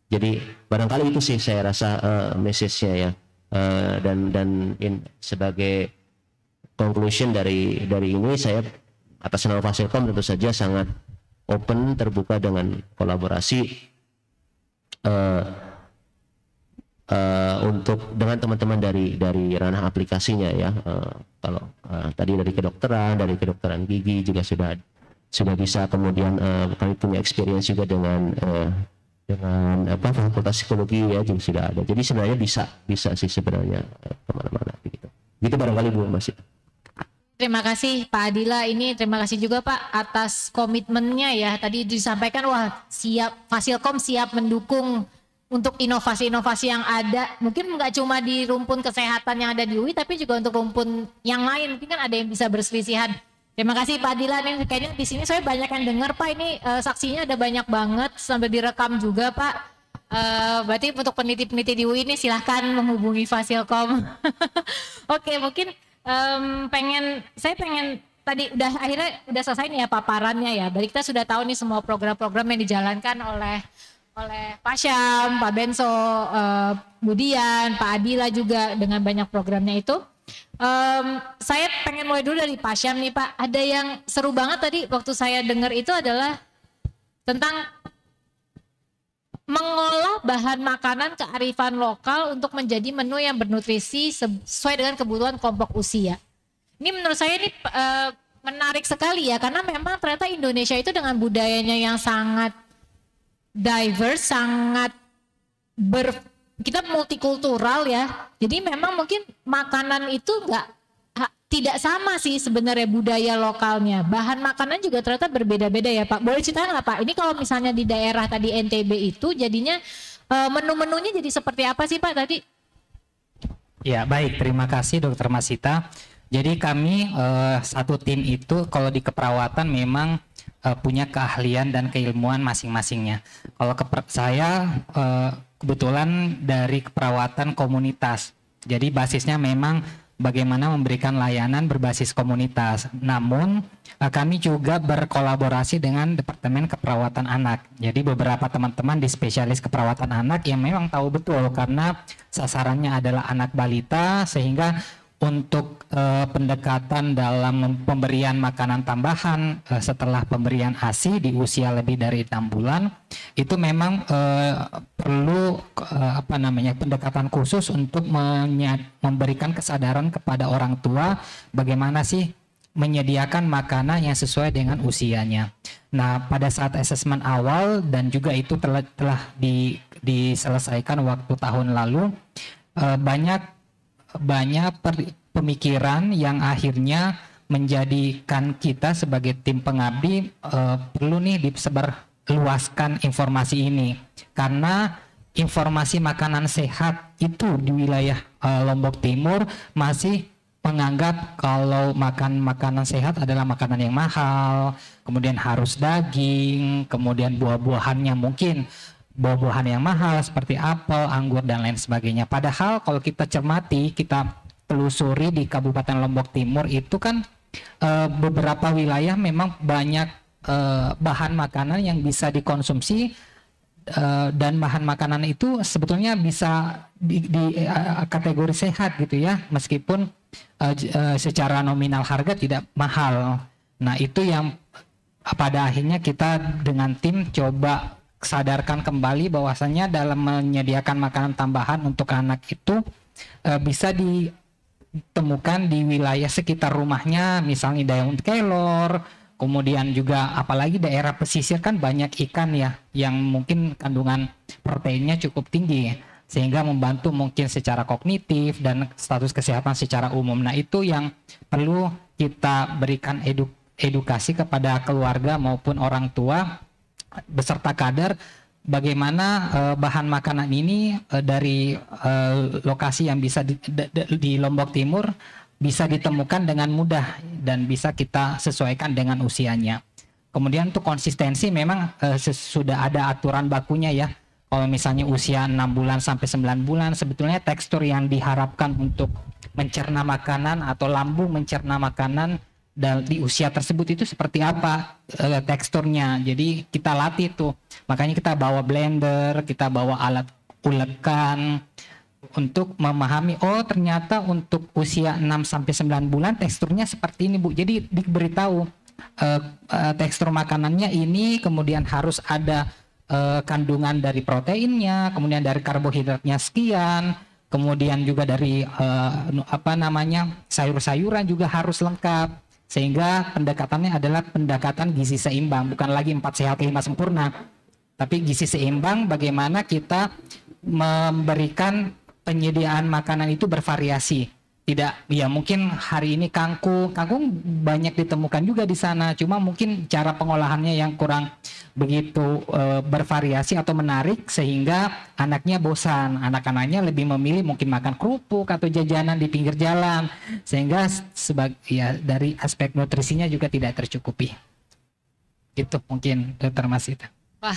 Jadi barangkali itu sih saya rasa message-nya ya, dan sebagai conclusion dari ini, saya atas nama Fasilkom tentu saja sangat open, terbuka dengan kolaborasi untuk dengan teman-teman dari ranah aplikasinya ya. Kalau tadi dari kedokteran gigi juga sudah bisa, kemudian kami punya experience juga dengan fakultas psikologi ya juga sudah ada. Jadi sebenarnya bisa sih sebenarnya kemana-mana gitu. Gitu barangkali Bu Mas. Terima kasih Pak Adila, ini terima kasih juga Pak atas komitmennya ya. Tadi disampaikan Fasilkom siap mendukung untuk inovasi-inovasi yang ada. Mungkin nggak cuma di rumpun kesehatan yang ada di UI, tapi juga untuk rumpun yang lain. Mungkin kan ada yang bisa berselisihan. Terima kasih Pak Adila, nih kayaknya di sini saya banyak yang dengar Pak, ini saksinya ada banyak banget sampai direkam juga Pak. Berarti untuk peneliti-peneliti di UI ini silahkan menghubungi Fasilkom. Oke, mungkin saya pengen tadi akhirnya udah selesai nih ya paparannya ya. Berarti kita sudah tahu nih semua program-program yang dijalankan oleh Pak Syam, Pak Benso, Budian, Pak Adila juga dengan banyak programnya itu. Saya pengen mulai dulu dari Pak Syam nih Pak. Ada yang seru banget tadi waktu saya dengar itu adalah tentang mengolah bahan makanan kearifan lokal untuk menjadi menu yang bernutrisi sesuai dengan kebutuhan kelompok usia. Ini menurut saya ini menarik sekali ya, karena memang ternyata Indonesia itu dengan budayanya yang sangat diverse, sangat kita multikultural ya. Jadi memang mungkin makanan itu tidak sama sih sebenarnya budaya lokalnya. Bahan makanan juga ternyata berbeda-beda ya Pak. Boleh cerita nggak Pak? Ini kalau misalnya di daerah tadi NTB itu jadinya menu-menunya jadi seperti apa sih Pak tadi? Ya baik, terima kasih Dokter Masita. Jadi kami satu tim itu kalau di keperawatan memang punya keahlian dan keilmuan masing-masingnya. Kalau saya kebetulan dari keperawatan komunitas. Jadi basisnya memang bagaimana memberikan layanan berbasis komunitas. Namun kami juga berkolaborasi dengan Departemen Keperawatan Anak. Jadi beberapa teman-teman di spesialis keperawatan anak yang memang tahu betul karena sasarannya adalah anak balita, sehingga untuk pendekatan dalam pemberian makanan tambahan setelah pemberian ASI di usia lebih dari 6 bulan itu memang perlu pendekatan khusus untuk memberikan kesadaran kepada orang tua bagaimana sih menyediakan makanan yang sesuai dengan usianya. Nah, pada saat asesmen awal dan juga itu telah diselesaikan waktu tahun lalu, banyak pemikiran yang akhirnya menjadikan kita sebagai tim pengabdi perlu nih disebarluaskan informasi ini, karena informasi makanan sehat itu di wilayah Lombok Timur masih menganggap kalau makan makanan sehat adalah makanan yang mahal, kemudian harus daging, kemudian buah-buahannya mungkin buah-buahan yang mahal seperti apel, anggur dan lain sebagainya. Padahal kalau kita cermati, kita telusuri di Kabupaten Lombok Timur itu kan beberapa wilayah memang banyak bahan makanan yang bisa dikonsumsi dan bahan makanan itu sebetulnya bisa di kategori sehat gitu ya, meskipun secara nominal harga tidak mahal. Nah itu yang pada akhirnya kita dengan tim coba sadarkan kembali bahwasannya dalam menyediakan makanan tambahan untuk anak itu bisa ditemukan di wilayah sekitar rumahnya, misalnya daun kelor, Kemudian juga apalagi daerah pesisir kan banyak ikan ya yang mungkin kandungan proteinnya cukup tinggi sehingga membantu mungkin secara kognitif dan status kesehatan secara umum. Nah itu yang perlu kita berikan edukasi kepada keluarga maupun orang tua beserta kader bagaimana bahan makanan ini dari lokasi yang bisa di Lombok Timur bisa ditemukan dengan mudah dan bisa kita sesuaikan dengan usianya. Kemudian untuk konsistensi memang sudah ada aturan bakunya ya. Kalau misalnya usia 6 bulan sampai 9 bulan sebetulnya tekstur yang diharapkan untuk mencerna makanan atau lambung mencerna makanan dan di usia tersebut itu seperti apa teksturnya. Jadi kita latih tuh. Makanya kita bawa blender, kita bawa alat ulekan untuk memahami oh ternyata untuk usia 6 sampai 9 bulan teksturnya seperti ini Bu. Jadi diberitahu tekstur makanannya ini, kemudian harus ada kandungan dari proteinnya, kemudian dari karbohidratnya sekian, kemudian juga dari sayur-sayuran juga harus lengkap. Sehingga pendekatannya adalah pendekatan gizi seimbang, bukan lagi 4 sehat 5 sempurna. Tapi gizi seimbang bagaimana kita memberikan penyediaan makanan itu bervariasi. Tidak, ya mungkin hari ini kangkung banyak ditemukan juga di sana. Cuma mungkin cara pengolahannya yang kurang begitu bervariasi atau menarik sehingga anaknya bosan. Anak-anaknya lebih memilih mungkin makan kerupuk atau jajanan di pinggir jalan. Sehingga dari aspek nutrisinya juga tidak tercukupi. Itu mungkin Dr. Masita. Wah,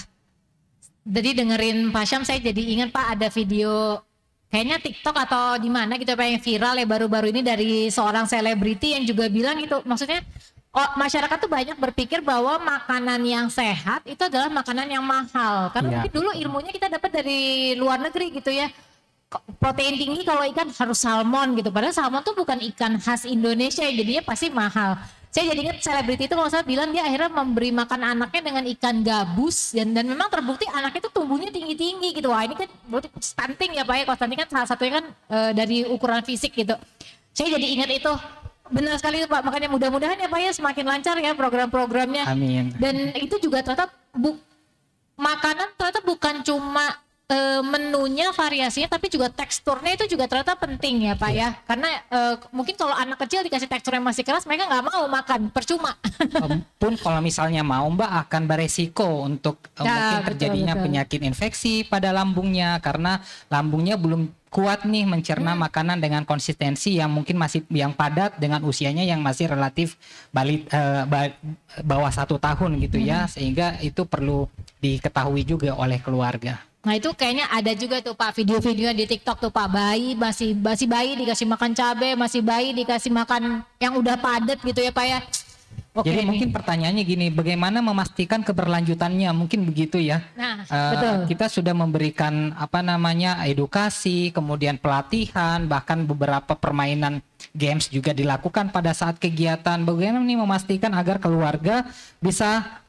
jadi dengerin Pak Syam saya jadi ingat Pak ada video kayaknya TikTok atau di mana gitu Pak yang viral ya baru-baru ini dari seorang selebriti yang juga bilang gitu, maksudnya masyarakat tuh banyak berpikir bahwa makanan yang sehat itu adalah makanan yang mahal karena mungkin dulu ilmunya kita dapat dari luar negeri gitu ya, protein tinggi kalau ikan harus salmon gitu, padahal salmon tuh bukan ikan khas Indonesia jadinya pasti mahal. Saya jadi ingat selebriti itu kalau saya bilang dia akhirnya memberi makan anaknya dengan ikan gabus dan memang terbukti anaknya itu tumbuhnya tinggi-tinggi gitu. Wah ini kan berarti stunting ya Pak ya, kalau stunting kan salah satunya kan dari ukuran fisik gitu. Saya jadi ingat itu, benar sekali Pak, makanya mudah-mudahan ya Pak ya semakin lancar ya program-programnya. Amin. Dan itu juga ternyata makanan ternyata bukan cuma menunya, variasinya, tapi juga teksturnya itu juga ternyata penting ya Pak ya. Karena mungkin kalau anak kecil dikasih tekstur yang masih keras, mereka nggak mau makan, percuma. Pun kalau misalnya mau Mbak akan beresiko untuk mungkin terjadinya penyakit infeksi pada lambungnya karena lambungnya belum kuat nih mencerna makanan dengan konsistensi yang mungkin masih yang padat dengan usianya yang masih relatif bawah 1 tahun gitu ya, sehingga itu perlu diketahui juga oleh keluarga. Nah itu kayaknya ada juga tuh Pak video-video di TikTok tuh Pak, bayi masih bayi dikasih makan cabai, masih bayi dikasih makan yang udah padat gitu ya Pak ya. Jadi mungkin pertanyaannya gini, bagaimana memastikan keberlanjutannya, mungkin begitu ya. Nah, betul. Kita sudah memberikan edukasi, kemudian pelatihan, bahkan beberapa permainan games juga dilakukan pada saat kegiatan. Bagaimana nih memastikan agar keluarga bisa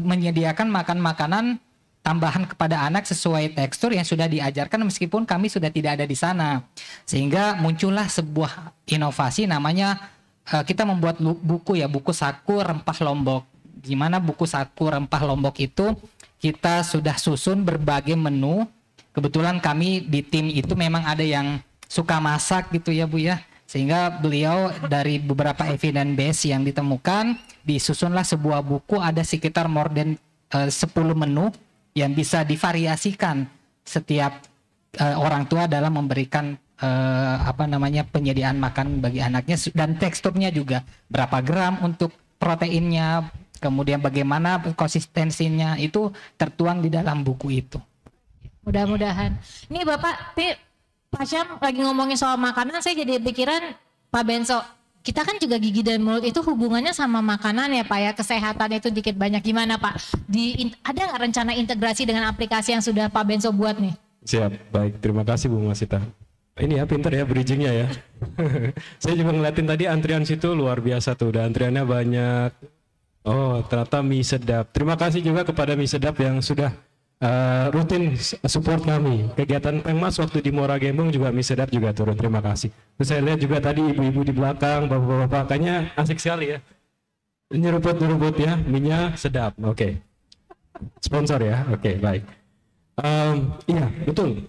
menyediakan makanan tambahan kepada anak sesuai tekstur yang sudah diajarkan meskipun kami sudah tidak ada di sana. Sehingga muncullah sebuah inovasi namanya kita membuat buku saku rempah Lombok. Gimana buku saku rempah Lombok itu kita sudah susun berbagai menu. Kebetulan kami di tim itu memang ada yang suka masak gitu ya Bu ya. Sehingga beliau dari beberapa evidence base yang ditemukan disusunlah sebuah buku, ada sekitar more than 10 menu yang bisa divariasikan setiap orang tua dalam memberikan penyediaan makan bagi anaknya, dan teksturnya juga berapa gram untuk proteinnya, kemudian bagaimana konsistensinya itu tertuang di dalam buku itu. Mudah-mudahan. Ini Bapak, Pak Syam lagi ngomongin soal makanan, saya jadi pikiran Pak Benso, kita kan juga gigi dan mulut itu hubungannya sama makanan ya Pak ya, kesehatan itu dikit banyak gimana Pak? Ada nggak rencana integrasi dengan aplikasi yang sudah Pak Benso buat nih? Siap, baik, terima kasih Bu Masita. Ini ya pinter ya bridgingnya ya. Saya juga ngeliatin tadi antrian situ luar biasa tuh, udah antriannya banyak. Oh ternyata mie sedap. Terima kasih juga kepada mie sedap yang sudah rutin support kami. Kegiatan Pengmas waktu di Muara Gembong juga mie sedap juga turun, terima kasih. Terus saya lihat juga tadi ibu-ibu di belakang, bapak-bapak, kayaknya asik sekali ya. Nyeruput-nyeruput ya, minyak sedap. Oke. Sponsor ya. Oke, baik. Iya, betul.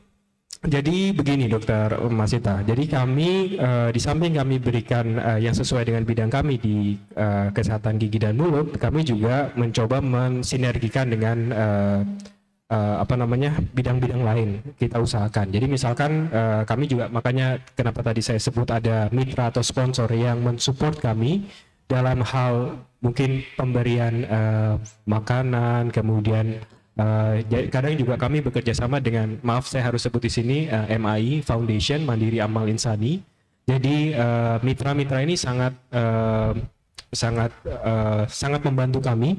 Jadi begini Dokter Masita, jadi kami di samping kami berikan yang sesuai dengan bidang kami di kesehatan gigi dan mulut, kami juga mencoba mensinergikan dengan bidang-bidang lain kita usahakan. Jadi misalkan kami juga, makanya kenapa tadi saya sebut ada mitra atau sponsor yang mensupport kami dalam hal mungkin pemberian makanan, kemudian kadang juga kami bekerja sama dengan, maaf saya harus sebut di sini, MAI Foundation, Mandiri Amal Insani. Jadi mitra-mitra ini sangat membantu kami.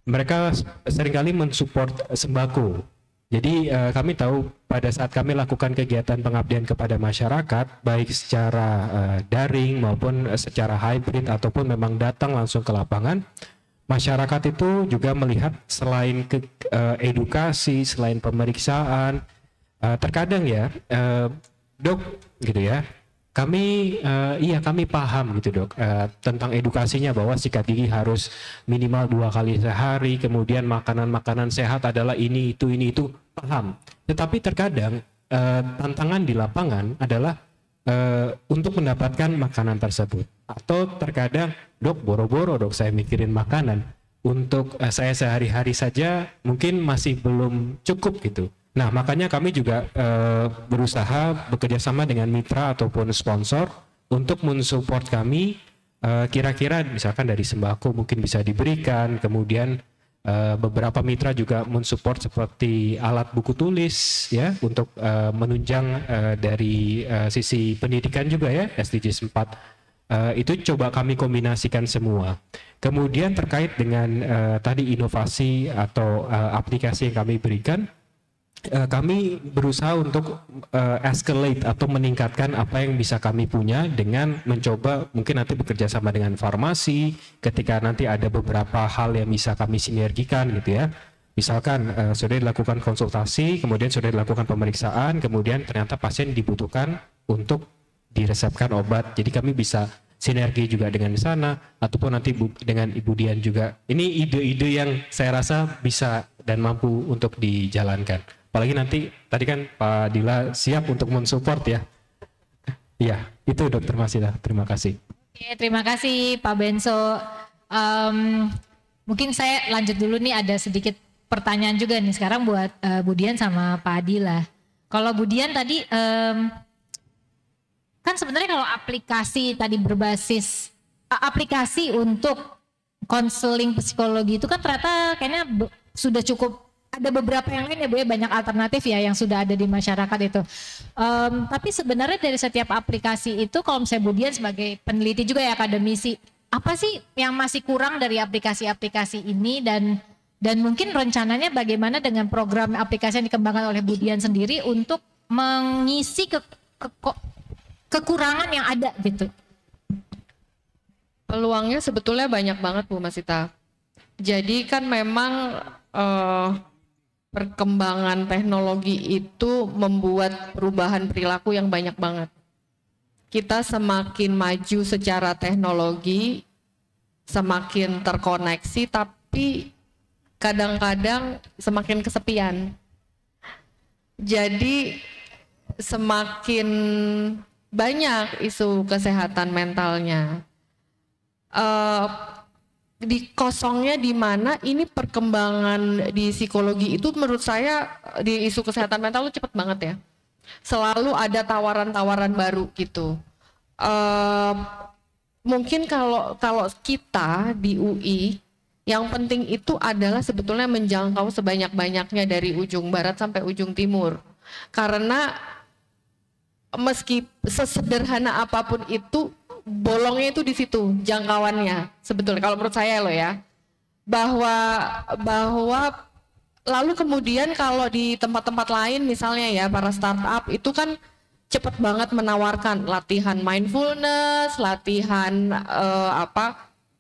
Mereka seringkali mensupport sembako. Jadi kami tahu pada saat kami lakukan kegiatan pengabdian kepada masyarakat, baik secara daring maupun secara hybrid ataupun memang datang langsung ke lapangan, masyarakat itu juga melihat selain edukasi, selain pemeriksaan, terkadang ya, dok, gitu ya, kami paham gitu dok, tentang edukasinya bahwa sikat gigi harus minimal 2 kali sehari, kemudian makanan-makanan sehat adalah ini itu, paham. Tetapi terkadang tantangan di lapangan adalah untuk mendapatkan makanan tersebut, atau terkadang dok boro-boro dok saya mikirin makanan untuk saya sehari-hari saja mungkin masih belum cukup gitu. Nah makanya kami juga berusaha bekerja sama dengan mitra ataupun sponsor untuk mensupport kami, kira-kira misalkan dari sembako mungkin bisa diberikan, kemudian beberapa mitra juga mensupport seperti alat buku tulis ya untuk menunjang dari sisi pendidikan juga ya, SDGs 4 itu coba kami kombinasikan semua. Kemudian terkait dengan tadi inovasi atau aplikasi yang kami berikan, kami berusaha untuk escalate atau meningkatkan apa yang bisa kami punya dengan mencoba mungkin nanti bekerja sama dengan farmasi ketika nanti ada beberapa hal yang bisa kami sinergikan gitu ya. Misalkan sudah dilakukan konsultasi, kemudian sudah dilakukan pemeriksaan, kemudian ternyata pasien dibutuhkan untuk diresepkan obat. Jadi kami bisa sinergi juga dengan di sana, ataupun nanti dengan Ibu Dian juga. Ini ide-ide yang saya rasa bisa dan mampu untuk dijalankan. Apalagi nanti tadi kan Pak Dila siap untuk mensupport ya. Iya, itu Dokter Masita. Terima kasih. Oke, terima kasih Pak Benso. Mungkin saya lanjut dulu nih, ada sedikit pertanyaan juga nih sekarang buat Bu Dian sama Pak Dila. Kalau Bu Dian tadi kan sebenarnya kalau aplikasi tadi berbasis aplikasi untuk konseling psikologi itu kan ternyata kayaknya sudah cukup. Ada beberapa yang lain ya Bu ya, banyak alternatif ya yang sudah ada di masyarakat itu. Tapi sebenarnya dari setiap aplikasi itu, kalau misalnya Bu Dian sebagai peneliti juga ya, akademisi, apa sih yang masih kurang dari aplikasi-aplikasi ini, dan mungkin rencananya bagaimana dengan program aplikasi yang dikembangkan oleh Bu Dian sendiri untuk mengisi kekurangan yang ada gitu? Peluangnya sebetulnya banyak banget Bu Masita. Jadi kan memang perkembangan teknologi itu membuat perubahan perilaku yang banyak banget. Kita semakin maju secara teknologi, semakin terkoneksi, tapi kadang-kadang semakin kesepian. Jadi semakin banyak isu kesehatan mentalnya. Di kosongnya di mana ini perkembangan di psikologi itu menurut saya di isu kesehatan mental itu cepet banget ya. Selalu ada tawaran-tawaran baru gitu. Mungkin kalau kita di UI yang penting itu adalah sebetulnya menjangkau sebanyak-banyaknya dari ujung barat sampai ujung timur. Karena meski sesederhana apapun itu, bolongnya itu di situ jangkauannya sebetulnya kalau menurut saya loh ya, bahwa lalu kemudian kalau di tempat-tempat lain misalnya ya para startup itu kan cepet banget menawarkan latihan mindfulness, latihan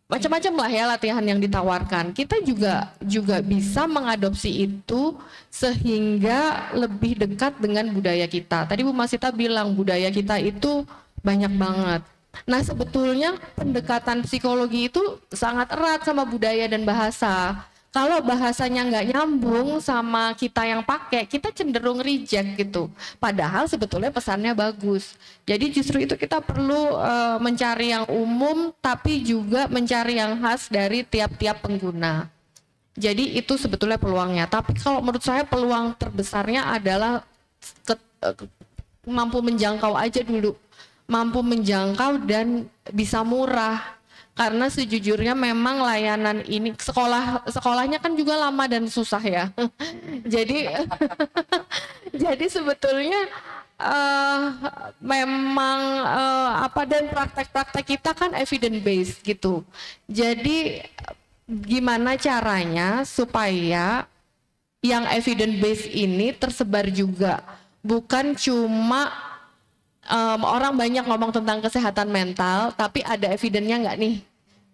macam-macam lah ya latihan yang ditawarkan. Kita juga bisa mengadopsi itu sehingga lebih dekat dengan budaya kita. Tadi Bu Masita bilang budaya kita itu banyak banget. Nah, sebetulnya pendekatan psikologi itu sangat erat sama budaya dan bahasa. Kalau bahasanya nggak nyambung sama kita yang pakai, kita cenderung reject gitu. Padahal sebetulnya pesannya bagus. Jadi justru itu kita perlu mencari yang umum, tapi juga mencari yang khas dari tiap-tiap pengguna. Jadi itu sebetulnya peluangnya. Tapi kalau menurut saya peluang terbesarnya adalah mampu menjangkau aja dulu. Mampu menjangkau dan bisa murah. Karena sejujurnya memang layanan ini sekolahnya kan juga lama dan susah ya. jadi sebetulnya memang dan praktek-praktek kita kan evidence based gitu. Jadi gimana caranya supaya yang evidence based ini tersebar juga, bukan cuma orang banyak ngomong tentang kesehatan mental, tapi ada evidence-nya nggak nih?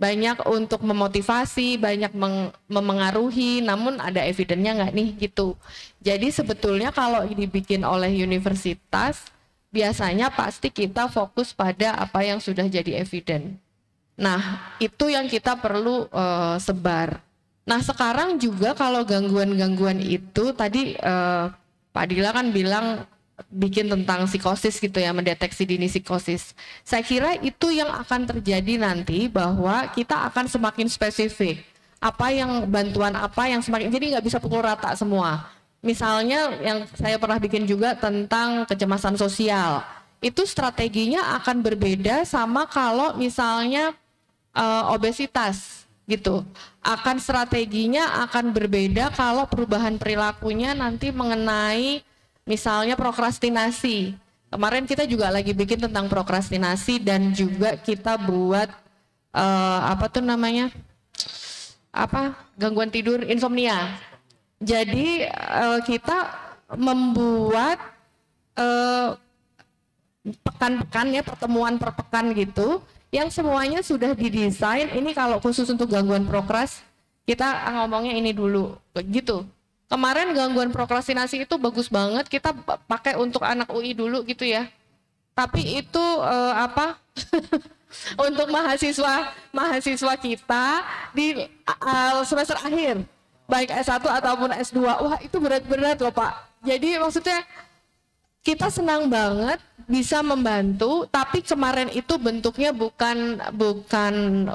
Banyak untuk memotivasi, banyak memengaruhi, namun ada evidence-nya nggak nih gitu. Jadi sebetulnya kalau dibikin oleh universitas, biasanya pasti kita fokus pada apa yang sudah jadi evidence. Nah, itu yang kita perlu sebar. Nah, sekarang juga kalau gangguan-gangguan itu, tadi Pak Dila kan bilang, bikin tentang psikosis gitu ya, mendeteksi dini psikosis. Saya kira itu yang akan terjadi nanti, bahwa kita akan semakin spesifik. Bantuan apa yang semakin, jadi nggak bisa pukul rata semua. Misalnya yang saya pernah bikin juga tentang kecemasan sosial. Itu strateginya akan berbeda sama kalau misalnya obesitas gitu. Strateginya akan berbeda kalau perubahan perilakunya nanti mengenai misalnya prokrastinasi. Kemarin kita juga lagi bikin tentang prokrastinasi dan juga kita buat gangguan tidur, insomnia. Jadi kita membuat pekan-pekan ya, pertemuan per pekan gitu, yang semuanya sudah didesain. Ini kalau khusus untuk gangguan prokras, kita ngomongnya ini dulu gitu. Kemarin gangguan prokrastinasi itu bagus banget, kita pakai untuk anak UI dulu gitu ya. Tapi itu untuk mahasiswa kita di semester akhir, baik S1 ataupun S2. Wah, itu berat-berat loh Pak. Jadi maksudnya kita senang banget bisa membantu, tapi kemarin itu bentuknya bukan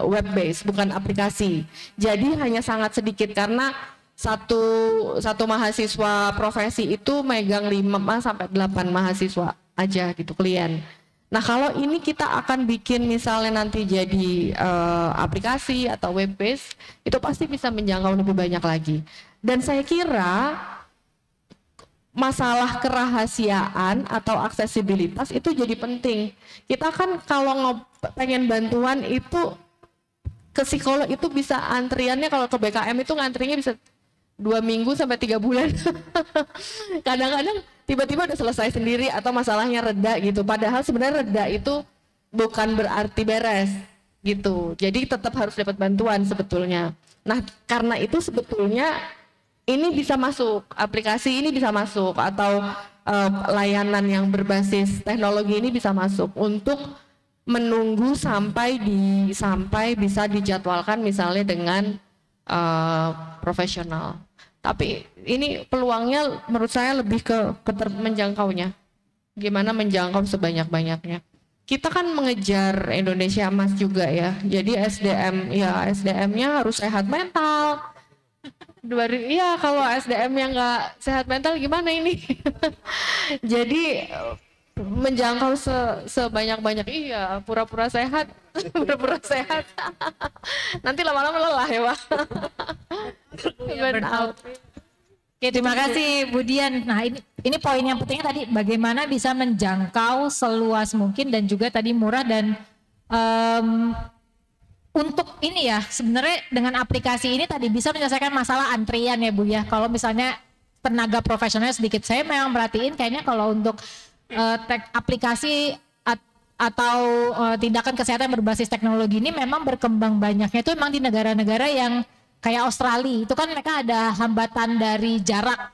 web based, bukan aplikasi. Jadi hanya sangat sedikit karena satu mahasiswa profesi itu megang 5-8 mahasiswa aja gitu, klien. Nah, kalau ini kita akan bikin misalnya nanti jadi aplikasi atau web based, itu pasti bisa menjangkau lebih banyak lagi. Dan saya kira masalah kerahasiaan atau aksesibilitas itu jadi penting. Kita kan kalau pengen bantuan itu ke psikolog itu bisa antriannya, kalau ke BKM itu ngantrinya bisa 2 minggu sampai 3 bulan. Kadang-kadang tiba-tiba udah selesai sendiri atau masalahnya reda gitu. Padahal sebenarnya reda itu bukan berarti beres gitu. Jadi tetap harus dapat bantuan sebetulnya. Nah, karena itu sebetulnya ini bisa masuk, aplikasi ini bisa masuk, atau layanan yang berbasis teknologi ini bisa masuk untuk menunggu sampai bisa dijadwalkan misalnya dengan profesional. Tapi ini peluangnya menurut saya lebih ke menjangkaunya. Gimana menjangkau sebanyak-banyaknya. Kita kan mengejar Indonesia Emas juga ya. Jadi SDM-nya harus sehat mental. Iya, kalau SDM-nya nggak sehat mental gimana ini? Jadi menjangkau sebanyak-banyak, iya, pura-pura sehat. Pura-pura sehat. Nanti lama-lama lelah ya Pak. Burnout. Oke, terima kasih Bu Dian. Nah, ini poin yang pentingnya tadi, bagaimana bisa menjangkau seluas mungkin dan juga tadi murah. Dan untuk ini ya, sebenarnya dengan aplikasi ini tadi bisa menyelesaikan masalah antrian ya Bu ya. Kalau misalnya tenaga profesional sedikit, saya memang perhatiin kayaknya kalau untuk aplikasi atau tindakan kesehatan berbasis teknologi ini memang berkembang banyaknya itu memang di negara-negara yang kayak Australia. Itu kan mereka ada hambatan dari jarak,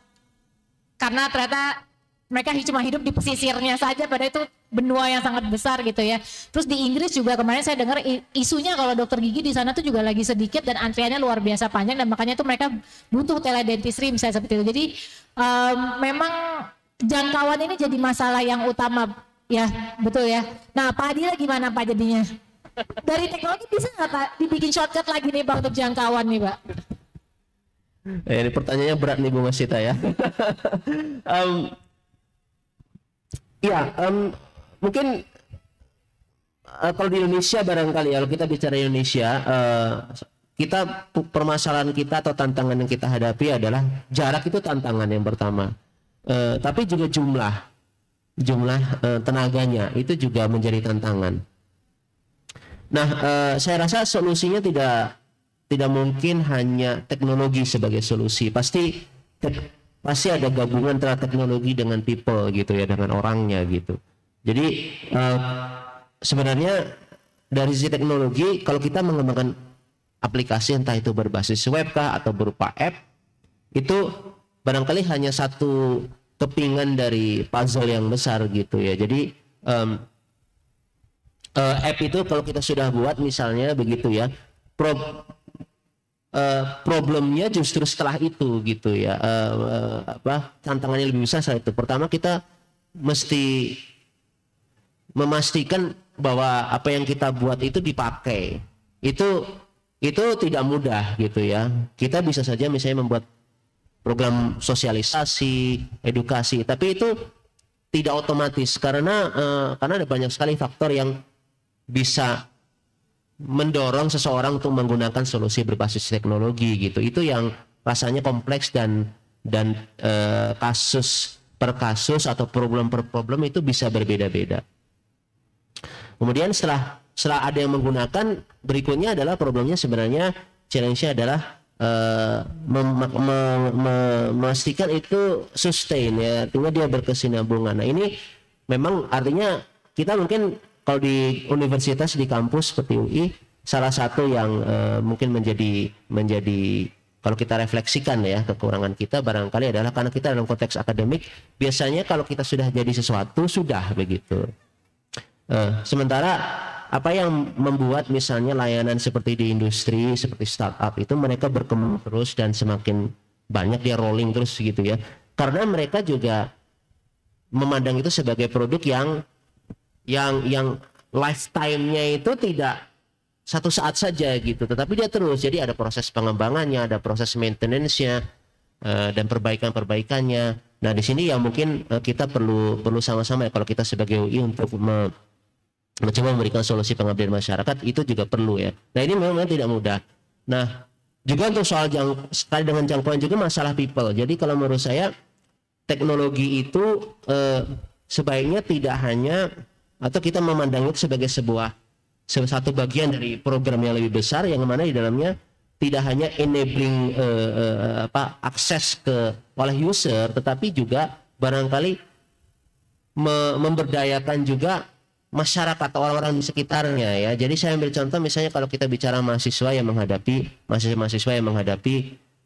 karena ternyata mereka cuma hidup di pesisirnya saja, padahal itu benua yang sangat besar gitu ya. Terus di Inggris juga kemarin saya dengar isunya kalau dokter gigi di sana tuh juga lagi sedikit dan antriannya luar biasa panjang, dan makanya tuh mereka butuh teledentistry misalnya seperti itu. Jadi memang jangkauan ini jadi masalah yang utama ya, betul ya. Nah Pak Adila gimana Pak jadinya? Dari teknologi bisa nggak Pak dibikin shortcut lagi nih Pak untuk jangkauan nih Pak? Ini pertanyaannya berat nih Bu Masita ya. Mungkin kalau di Indonesia barangkali ya, kalau kita bicara Indonesia, permasalahan kita atau tantangan yang kita hadapi adalah jarak itu tantangan yang pertama. Tapi juga jumlah tenaganya itu juga menjadi tantangan. Nah, saya rasa solusinya tidak mungkin hanya teknologi sebagai solusi. Pasti ada gabungan antara teknologi dengan people gitu ya, dengan orangnya gitu. Jadi sebenarnya dari sisi teknologi, kalau kita mengembangkan aplikasi entah itu berbasis web kah atau berupa app, itu barangkali hanya satu kepingan dari puzzle yang besar gitu ya. Jadi app itu kalau kita sudah buat misalnya begitu ya, problemnya justru setelah itu gitu ya, tantangannya lebih besar setelah itu. Pertama kita mesti memastikan bahwa apa yang kita buat itu dipakai. Itu tidak mudah gitu ya. Kita bisa saja misalnya membuat program sosialisasi, edukasi, tapi itu tidak otomatis karena ada banyak sekali faktor yang bisa mendorong seseorang untuk menggunakan solusi berbasis teknologi gitu. Itu yang rasanya kompleks dan kasus per kasus atau problem per problem itu bisa berbeda-beda. Kemudian setelah ada yang menggunakan, berikutnya adalah problemnya sebenarnya challenge-nya adalah memastikan itu sustain ya, artinya dia berkesinambungan. Nah ini memang artinya kita mungkin kalau di universitas di kampus seperti UI, salah satu yang mungkin menjadi kalau kita refleksikan ya kekurangan kita barangkali adalah karena kita dalam konteks akademik biasanya kalau kita sudah jadi sesuatu sudah begitu. Sementara apa yang membuat misalnya layanan seperti di industri seperti startup itu mereka berkembang terus dan semakin banyak dia rolling terus gitu ya, karena mereka juga memandang itu sebagai produk yang lifetime-nya itu tidak satu saat saja gitu, tetapi dia terus. Jadi ada proses pengembangannya, ada proses maintenance-nya dan perbaikannya. Nah di sini yang mungkin kita perlu sama-sama ya, kalau kita sebagai UI untuk mencoba memberikan solusi pengabdian masyarakat itu juga perlu ya. Nah ini memang tidak mudah. Nah juga untuk soal sekali dengan jangkauan juga masalah people. Jadi kalau menurut saya teknologi itu sebaiknya tidak hanya atau kita memandang itu sebagai satu bagian dari program yang lebih besar yang mana di dalamnya tidak hanya enabling akses oleh user, tetapi juga barangkali memberdayakan juga masyarakat atau orang-orang di sekitarnya ya. Jadi saya ambil contoh misalnya kalau kita bicara mahasiswa yang menghadapi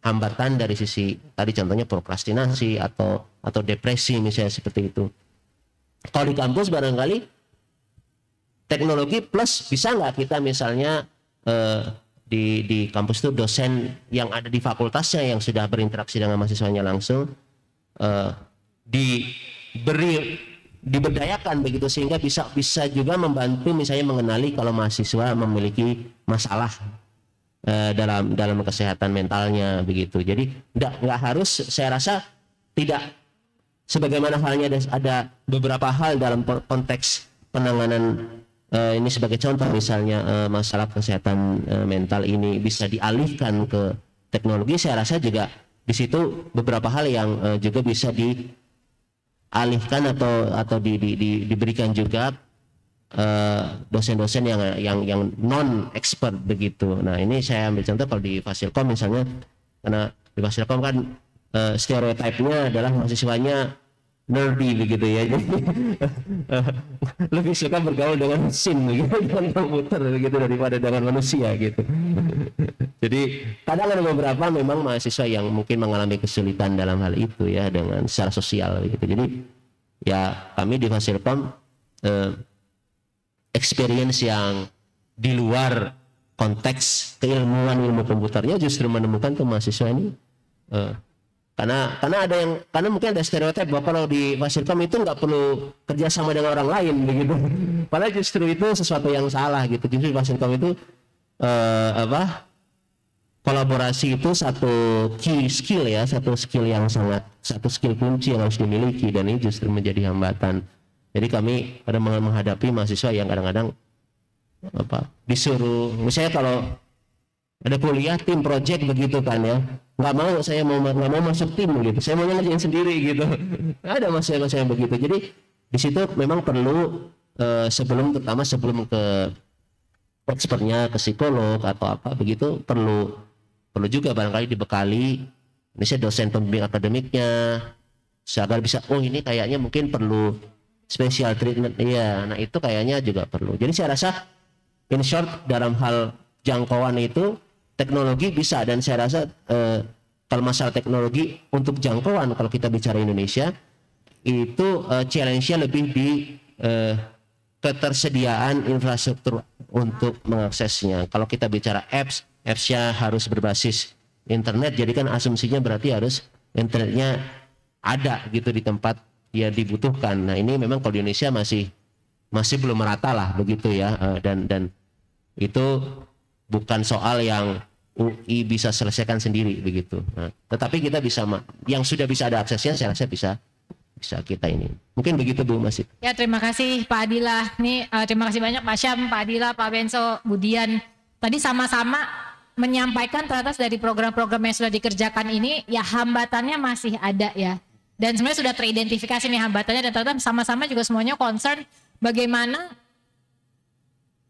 hambatan dari sisi tadi contohnya prokrastinasi atau depresi misalnya seperti itu. Kalau di kampus barangkali teknologi plus bisa nggak kita misalnya di kampus itu dosen yang ada di fakultasnya yang sudah berinteraksi dengan mahasiswanya langsung diberdayakan begitu sehingga bisa juga membantu misalnya mengenali kalau mahasiswa memiliki masalah dalam kesehatan mentalnya begitu. Jadi nggak harus, saya rasa tidak sebagaimana halnya ada beberapa hal dalam konteks penanganan ini sebagai contoh misalnya masalah kesehatan mental ini bisa dialihkan ke teknologi. Saya rasa juga di situ beberapa hal yang juga bisa dialihkan atau diberikan juga dosen-dosen yang non expert begitu. Nah ini saya ambil contoh kalau di Fasilkom misalnya, karena di Fasilkom kan stereotipnya adalah mahasiswanya nerdy begitu ya, jadi lebih suka bergaul dengan mesin begitu, dengan komputer begitu daripada dengan manusia gitu. Jadi kadang ada beberapa memang mahasiswa yang mungkin mengalami kesulitan dalam hal itu ya dengan secara sosial gitu. Jadi ya kami di Fasilkom experience yang di luar konteks keilmuan ilmu komputernya justru menemukan tuh mahasiswa ini karena mungkin ada stereotip bahwa kalau di Fasilkom itu nggak perlu kerja sama dengan orang lain begitu. Padahal justru itu sesuatu yang salah gitu. Justru di Fasilkom itu kolaborasi itu satu key skill ya, satu skill kunci yang harus dimiliki, dan ini justru menjadi hambatan. Jadi kami pada menghadapi mahasiswa yang kadang-kadang disuruh, misalnya kalau ada kuliah tim project begitu kan ya, nggak mau masuk tim gitu, saya mau ngerjain sendiri gitu. Ada mahasiswa yang begitu. Jadi di situ memang perlu sebelum ke expertnya, ke psikolog atau apa begitu, perlu juga barangkali dibekali misalnya dosen pembimbing akademiknya agar bisa ini kayaknya mungkin perlu special treatment. Iya, nah itu kayaknya juga perlu. Jadi saya rasa in short dalam hal jangkauan itu teknologi bisa, dan saya rasa kalau masalah teknologi untuk jangkauan kalau kita bicara Indonesia itu challenge-nya lebih di ketersediaan infrastruktur untuk mengaksesnya. Kalau kita bicara apps-nya harus berbasis internet, jadi kan asumsinya berarti harus internetnya ada gitu di tempat yang dibutuhkan. Nah ini memang kalau di Indonesia masih belum merata lah begitu ya, dan itu bukan soal yang UI bisa selesaikan sendiri begitu. Nah, tetapi kita bisa, yang sudah bisa ada aksesnya, saya rasa bisa kita ini. Mungkin begitu Bu Masih. Ya terima kasih Pak Adila. Nih terima kasih banyak Pak Syam, Pak Adila, Pak Benso, Budian. Tadi sama-sama menyampaikan ternyata dari program-program yang sudah dikerjakan ini ya hambatannya masih ada ya. Dan sebenarnya sudah teridentifikasi nih hambatannya, dan ternyata sama-sama juga semuanya concern bagaimana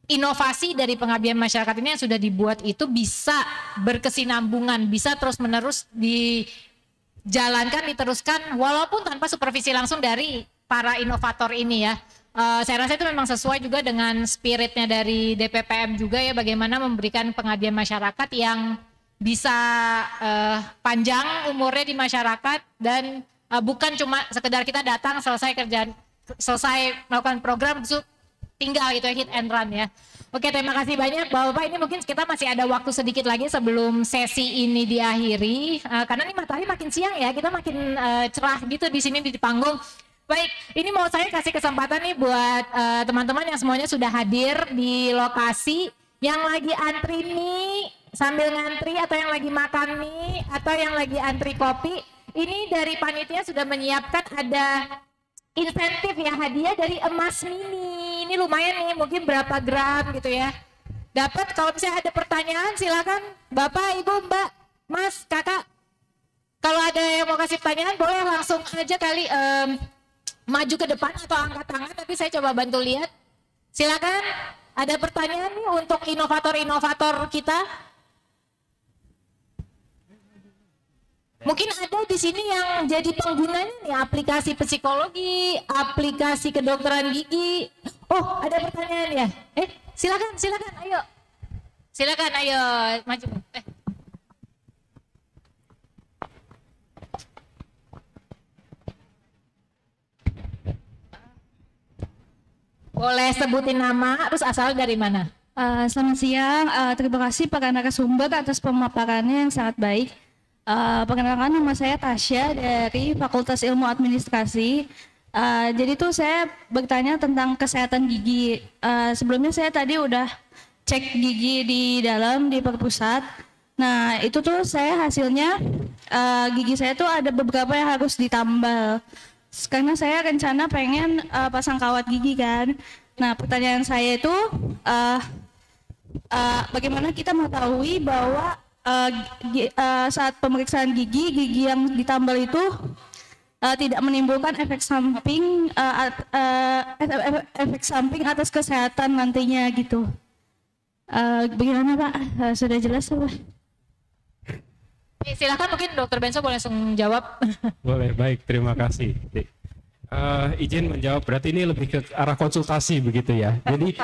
inovasi dari pengabdian masyarakat ini yang sudah dibuat itu bisa berkesinambungan, bisa terus-menerus dijalankan, diteruskan walaupun tanpa supervisi langsung dari para inovator ini ya. Saya rasa itu memang sesuai juga dengan spiritnya dari DPPM juga ya, bagaimana memberikan pengabdian masyarakat yang bisa panjang umurnya di masyarakat, dan bukan cuma sekedar kita datang selesai kerjaan, selesai melakukan program tinggal gitu ya, hit and run ya. Oke, terima kasih banyak Bapak. Ini mungkin kita masih ada waktu sedikit lagi sebelum sesi ini diakhiri, karena ini matahari makin siang ya, kita makin cerah gitu di sini di panggung. Baik, ini mau saya kasih kesempatan nih buat teman-teman yang semuanya sudah hadir di lokasi, yang lagi antri mie sambil ngantri, atau yang lagi makan mie, atau yang lagi antri kopi. Ini dari panitia sudah menyiapkan ada insentif ya, hadiah dari emas mini. Ini lumayan nih, mungkin berapa gram gitu ya. Dapat. Kalau misalnya ada pertanyaan silakan Bapak, Ibu, Mbak, Mas, Kakak. Kalau ada yang mau kasih pertanyaan boleh langsung aja kali maju ke depan atau angkat tangan, tapi saya coba bantu lihat. Silakan, ada pertanyaan nih untuk inovator-inovator kita. Mungkin ada di sini yang jadi penggunanya nih aplikasi psikologi, aplikasi kedokteran gigi. Oh, ada pertanyaan ya? Silakan, ayo. Silakan, ayo maju. Boleh sebutin nama, terus asal dari mana? Selamat siang, terima kasih para narasumber atas pemaparannya yang sangat baik. Perkenalkan, nama saya Tasya dari Fakultas Ilmu Administrasi. Jadi tuh saya bertanya tentang kesehatan gigi. Sebelumnya saya tadi udah cek gigi di dalam di perpusat. Nah itu tuh saya hasilnya gigi saya tuh ada beberapa yang harus ditambal. Karena saya rencana pengen pasang kawat gigi kan. Nah pertanyaan saya itu bagaimana kita mengetahui bahwa saat pemeriksaan gigi yang ditambal itu tidak menimbulkan efek samping atas kesehatan nantinya gitu. Bagaimana Pak? Sudah jelas Pak? Silakan, mungkin Dokter Benso boleh langsung jawab. Boleh, baik, terima kasih. Izin menjawab, berarti ini lebih ke arah konsultasi begitu ya. Jadi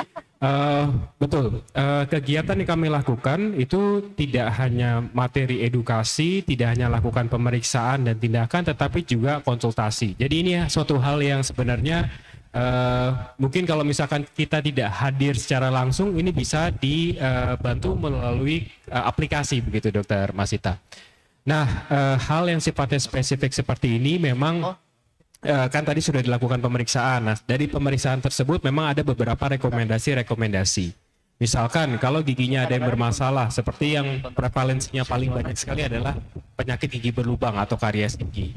Betul. Kegiatan yang kami lakukan itu tidak hanya materi edukasi, tidak hanya lakukan pemeriksaan dan tindakan, tetapi juga konsultasi. Jadi ini suatu hal yang sebenarnya mungkin kalau misalkan kita tidak hadir secara langsung, ini bisa dibantu melalui aplikasi, begitu Dokter Masita. Nah, hal yang sifatnya spesifik seperti ini memang kan tadi sudah dilakukan pemeriksaan. Nah, dari pemeriksaan tersebut memang ada beberapa rekomendasi. Misalkan kalau giginya ada yang bermasalah, seperti yang prevalensinya paling banyak sekali adalah penyakit gigi berlubang atau karies gigi.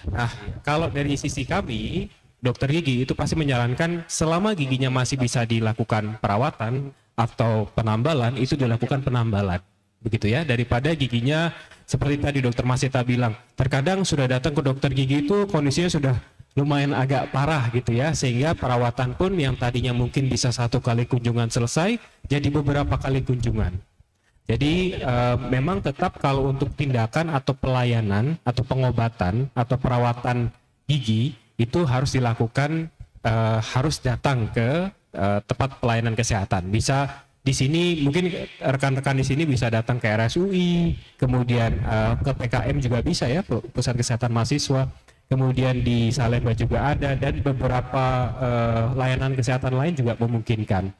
Nah, kalau dari sisi kami, dokter gigi itu pasti menyarankan selama giginya masih bisa dilakukan perawatan atau penambalan, itu dilakukan penambalan. Begitu ya, daripada giginya seperti tadi Dokter Masita bilang, terkadang sudah datang ke dokter gigi itu kondisinya sudah lumayan agak parah gitu ya, sehingga perawatan pun yang tadinya mungkin bisa 1 kali kunjungan selesai jadi beberapa kali kunjungan. Jadi memang tetap kalau untuk tindakan atau pelayanan atau pengobatan atau perawatan gigi itu harus dilakukan, harus datang ke tempat pelayanan kesehatan. Bisa di sini mungkin rekan-rekan di sini bisa datang ke RSUI, kemudian ke PKM juga bisa ya, Pusat Kesehatan Mahasiswa, kemudian di Salemba juga ada, dan beberapa layanan kesehatan lain juga memungkinkan.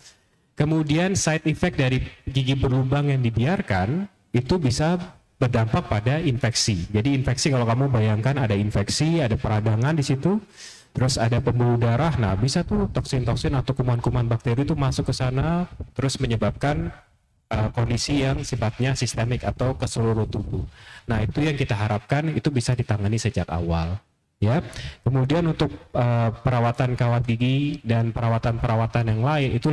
Kemudian side effect dari gigi berlubang yang dibiarkan itu bisa berdampak pada infeksi. Jadi infeksi, kalau kamu bayangkan ada infeksi, ada peradangan di situ, terus ada pembuluh darah, nah bisa tuh toksin-toksin atau kuman-kuman bakteri itu masuk ke sana, terus menyebabkan kondisi yang sifatnya sistemik atau ke seluruh tubuh. Nah itu yang kita harapkan itu bisa ditangani sejak awal. Ya, kemudian untuk perawatan kawat gigi dan perawatan-perawatan yang lain itu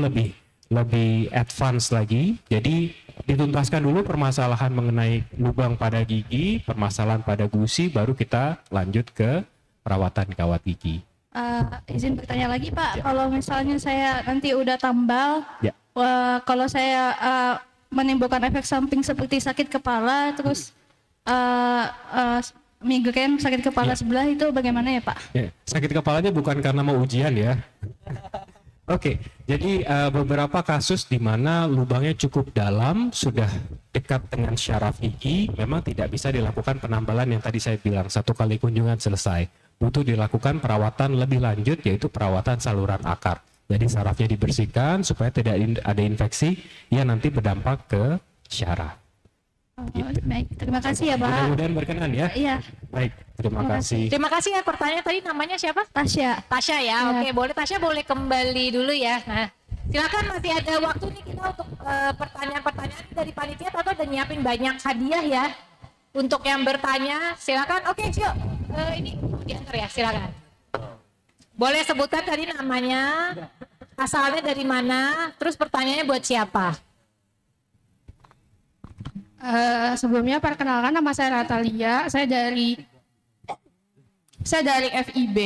lebih advance lagi. Jadi dituntaskan dulu permasalahan mengenai lubang pada gigi, permasalahan pada gusi, baru kita lanjut ke perawatan kawat gigi. Izin bertanya lagi Pak, kalau misalnya saya nanti udah tambal, kalau saya menimbulkan efek samping seperti sakit kepala, terus migrain, sakit kepala sebelah, itu bagaimana ya Pak? Sakit kepalanya bukan karena mau ujian ya. Oke, jadi beberapa kasus di mana lubangnya cukup dalam, sudah dekat dengan syaraf gigi, memang tidak bisa dilakukan penambalan yang tadi saya bilang 1 kali kunjungan selesai. Butuh dilakukan perawatan lebih lanjut, yaitu perawatan saluran akar. Jadi sarafnya dibersihkan supaya tidak ada infeksi yang nanti berdampak ke syaraf. Gitu. Baik, terima kasih ya Pak. Mudah-mudahan berkenan ya. Iya. Baik, terima kasih. Terima kasih ya, pertanyaan tadi namanya siapa? Tasya. Tasya ya, oke, boleh Tasya boleh kembali dulu ya. Nah, silakan, masih ada waktu nih kita untuk pertanyaan-pertanyaan dari panitia, atau udah nyiapin banyak hadiah ya untuk yang bertanya. Silakan, oke Cio, ini diantar ya, silakan. Boleh sebutkan tadi namanya, asalnya dari mana, terus pertanyaannya buat siapa? Sebelumnya perkenalkan, nama saya Natalia, saya dari FIB.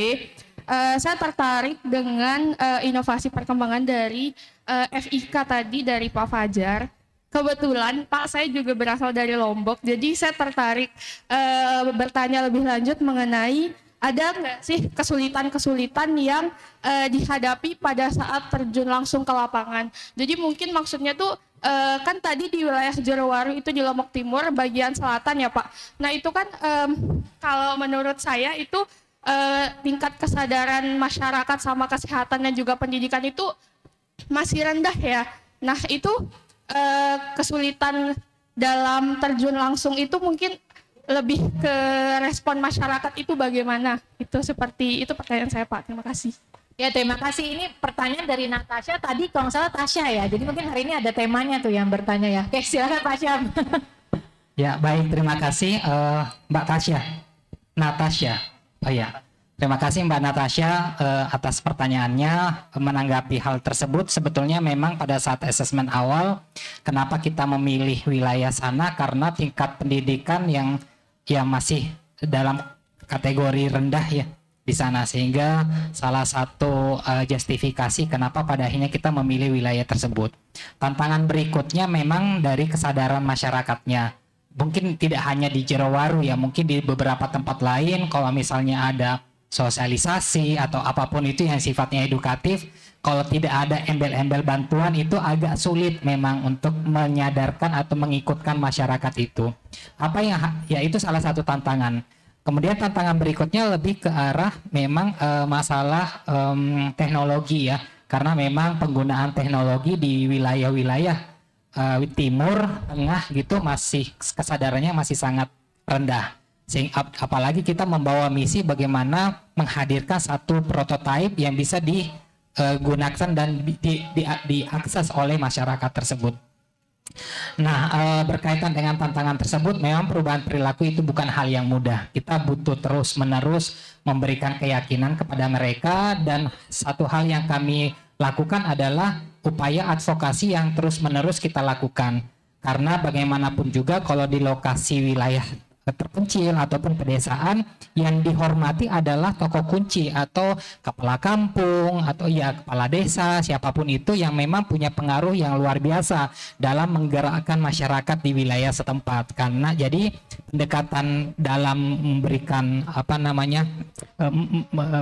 Saya tertarik dengan inovasi perkembangan dari FIK tadi dari Pak Fajar. Kebetulan Pak saya juga berasal dari Lombok, jadi saya tertarik bertanya lebih lanjut mengenai ada nggak sih kesulitan-kesulitan yang dihadapi pada saat terjun langsung ke lapangan. Jadi mungkin maksudnya tuh kan tadi di wilayah Jerowaru itu di Lombok Timur bagian selatan ya Pak. Nah itu kan kalau menurut saya itu tingkat kesadaran masyarakat sama kesehatan dan juga pendidikan itu masih rendah ya. Nah itu kesulitan dalam terjun langsung itu mungkin lebih ke respon masyarakat itu bagaimana? Itu seperti itu pertanyaan saya Pak. Terima kasih. Ya, terima kasih. Ini pertanyaan dari Natasha, tadi kalau nggak salah Tasya ya. Jadi mungkin hari ini ada temanya tuh yang bertanya ya. Oke, silakan Pak Syam. Ya, baik, terima kasih Mbak Natasha. Oh ya, terima kasih Mbak Natasha atas pertanyaannya. Menanggapi hal tersebut, sebetulnya memang pada saat asesmen awal, kenapa kita memilih wilayah sana, karena tingkat pendidikan yang masih dalam kategori rendah ya di sana, sehingga salah satu justifikasi kenapa pada akhirnya kita memilih wilayah tersebut. Tantangan berikutnya memang dari kesadaran masyarakatnya. Mungkin tidak hanya di Jerowaru ya, mungkin di beberapa tempat lain kalau misalnya ada sosialisasi atau apapun itu yang sifatnya edukatif, kalau tidak ada embel-embel bantuan itu agak sulit memang untuk menyadarkan atau mengikutkan masyarakat itu. Apa yang ya itu salah satu tantangan. Kemudian tantangan berikutnya lebih ke arah memang masalah teknologi ya, karena memang penggunaan teknologi di wilayah-wilayah timur, tengah gitu masih kesadarannya masih sangat rendah. Apalagi kita membawa misi bagaimana menghadirkan satu prototipe yang bisa digunakan dan diakses oleh masyarakat tersebut. Nah, berkaitan dengan tantangan tersebut, memang perubahan perilaku itu bukan hal yang mudah. Kita butuh terus-menerus memberikan keyakinan kepada mereka, dan satu hal yang kami lakukan adalah upaya advokasi yang terus-menerus kita lakukan. Karena bagaimanapun juga kalau di lokasi wilayah terpencil ataupun pedesaan, yang dihormati adalah tokoh kunci atau kepala kampung atau ya kepala desa, siapapun itu yang memang punya pengaruh yang luar biasa dalam menggerakkan masyarakat di wilayah setempat. Karena jadi pendekatan dalam memberikan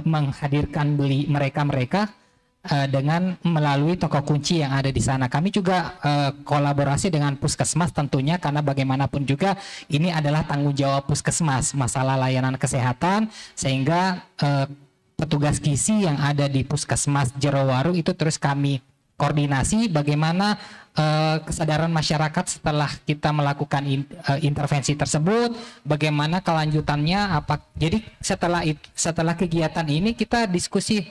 menghadirkan mereka dengan melalui tokoh kunci yang ada di sana. Kami juga kolaborasi dengan puskesmas tentunya, karena bagaimanapun juga ini adalah tanggung jawab puskesmas masalah layanan kesehatan, sehingga petugas gizi yang ada di puskesmas Jerowaru itu terus kami koordinasi bagaimana kesadaran masyarakat setelah kita melakukan intervensi tersebut, bagaimana kelanjutannya apa. Jadi setelah kegiatan ini kita diskusi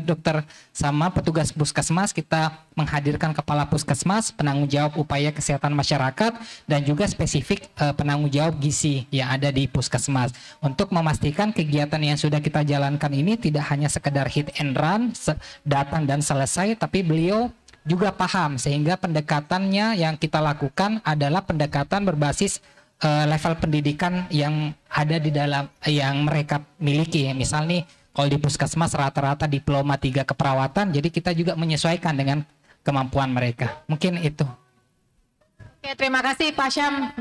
dokter sama petugas puskesmas, kita menghadirkan kepala puskesmas, penanggung jawab upaya kesehatan masyarakat, dan juga spesifik penanggung jawab gizi yang ada di puskesmas untuk memastikan kegiatan yang sudah kita jalankan ini tidak hanya sekedar hit and run, datang dan selesai, tapi beliau juga paham, sehingga pendekatannya yang kita lakukan adalah pendekatan berbasis level pendidikan yang ada di dalam yang mereka miliki. Misal nih kalau di puskesmas rata-rata diploma 3 keperawatan, jadi kita juga menyesuaikan dengan kemampuan mereka. Mungkin itu. Oke, terima kasih Pak Syam.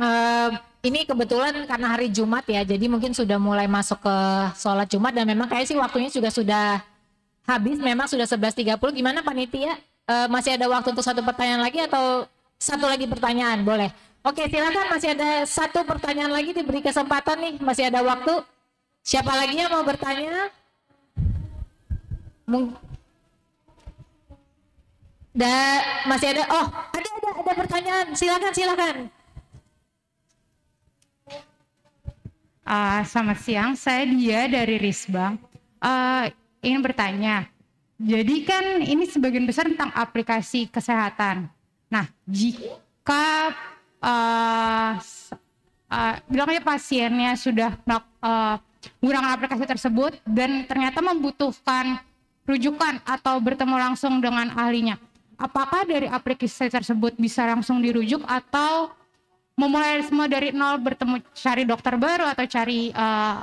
Ini kebetulan karena hari Jumat ya, jadi mungkin sudah mulai masuk ke sholat Jumat, dan memang kayak sih waktunya juga sudah habis, memang sudah 11.30. Gimana panitia? Masih ada waktu untuk satu pertanyaan lagi atau satu lagi pertanyaan? Boleh. Oke, silakan, masih ada satu pertanyaan lagi, diberi kesempatan nih, masih ada waktu. Siapa lagi yang mau bertanya? Masih ada. Oh, ada pertanyaan. Silakan. Selamat siang, saya Dia dari Risbang. Ingin bertanya. Jadi kan ini sebagian besar tentang aplikasi kesehatan. Nah, jika bilangnya pasiennya sudah menggunakan aplikasi tersebut dan ternyata membutuhkan rujukan atau bertemu langsung dengan ahlinya, apakah dari aplikasi tersebut bisa langsung dirujuk atau memulai semua dari nol, bertemu, cari dokter baru atau cari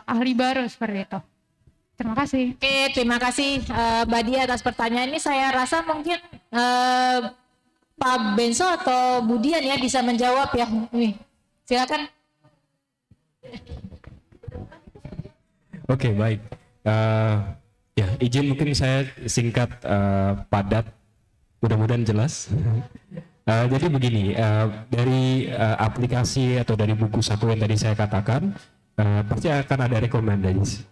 ahli baru seperti itu? Terima kasih. Oke, terima kasih Mbak Dia atas pertanyaan ini. Saya rasa mungkin Pak Benso atau Bu Dian ya bisa menjawab ya. Nih, silakan. Oke, baik. Ya, izin mungkin saya singkat padat, mudah-mudahan jelas. Jadi begini, dari aplikasi atau dari buku saku yang tadi saya katakan, pasti akan ada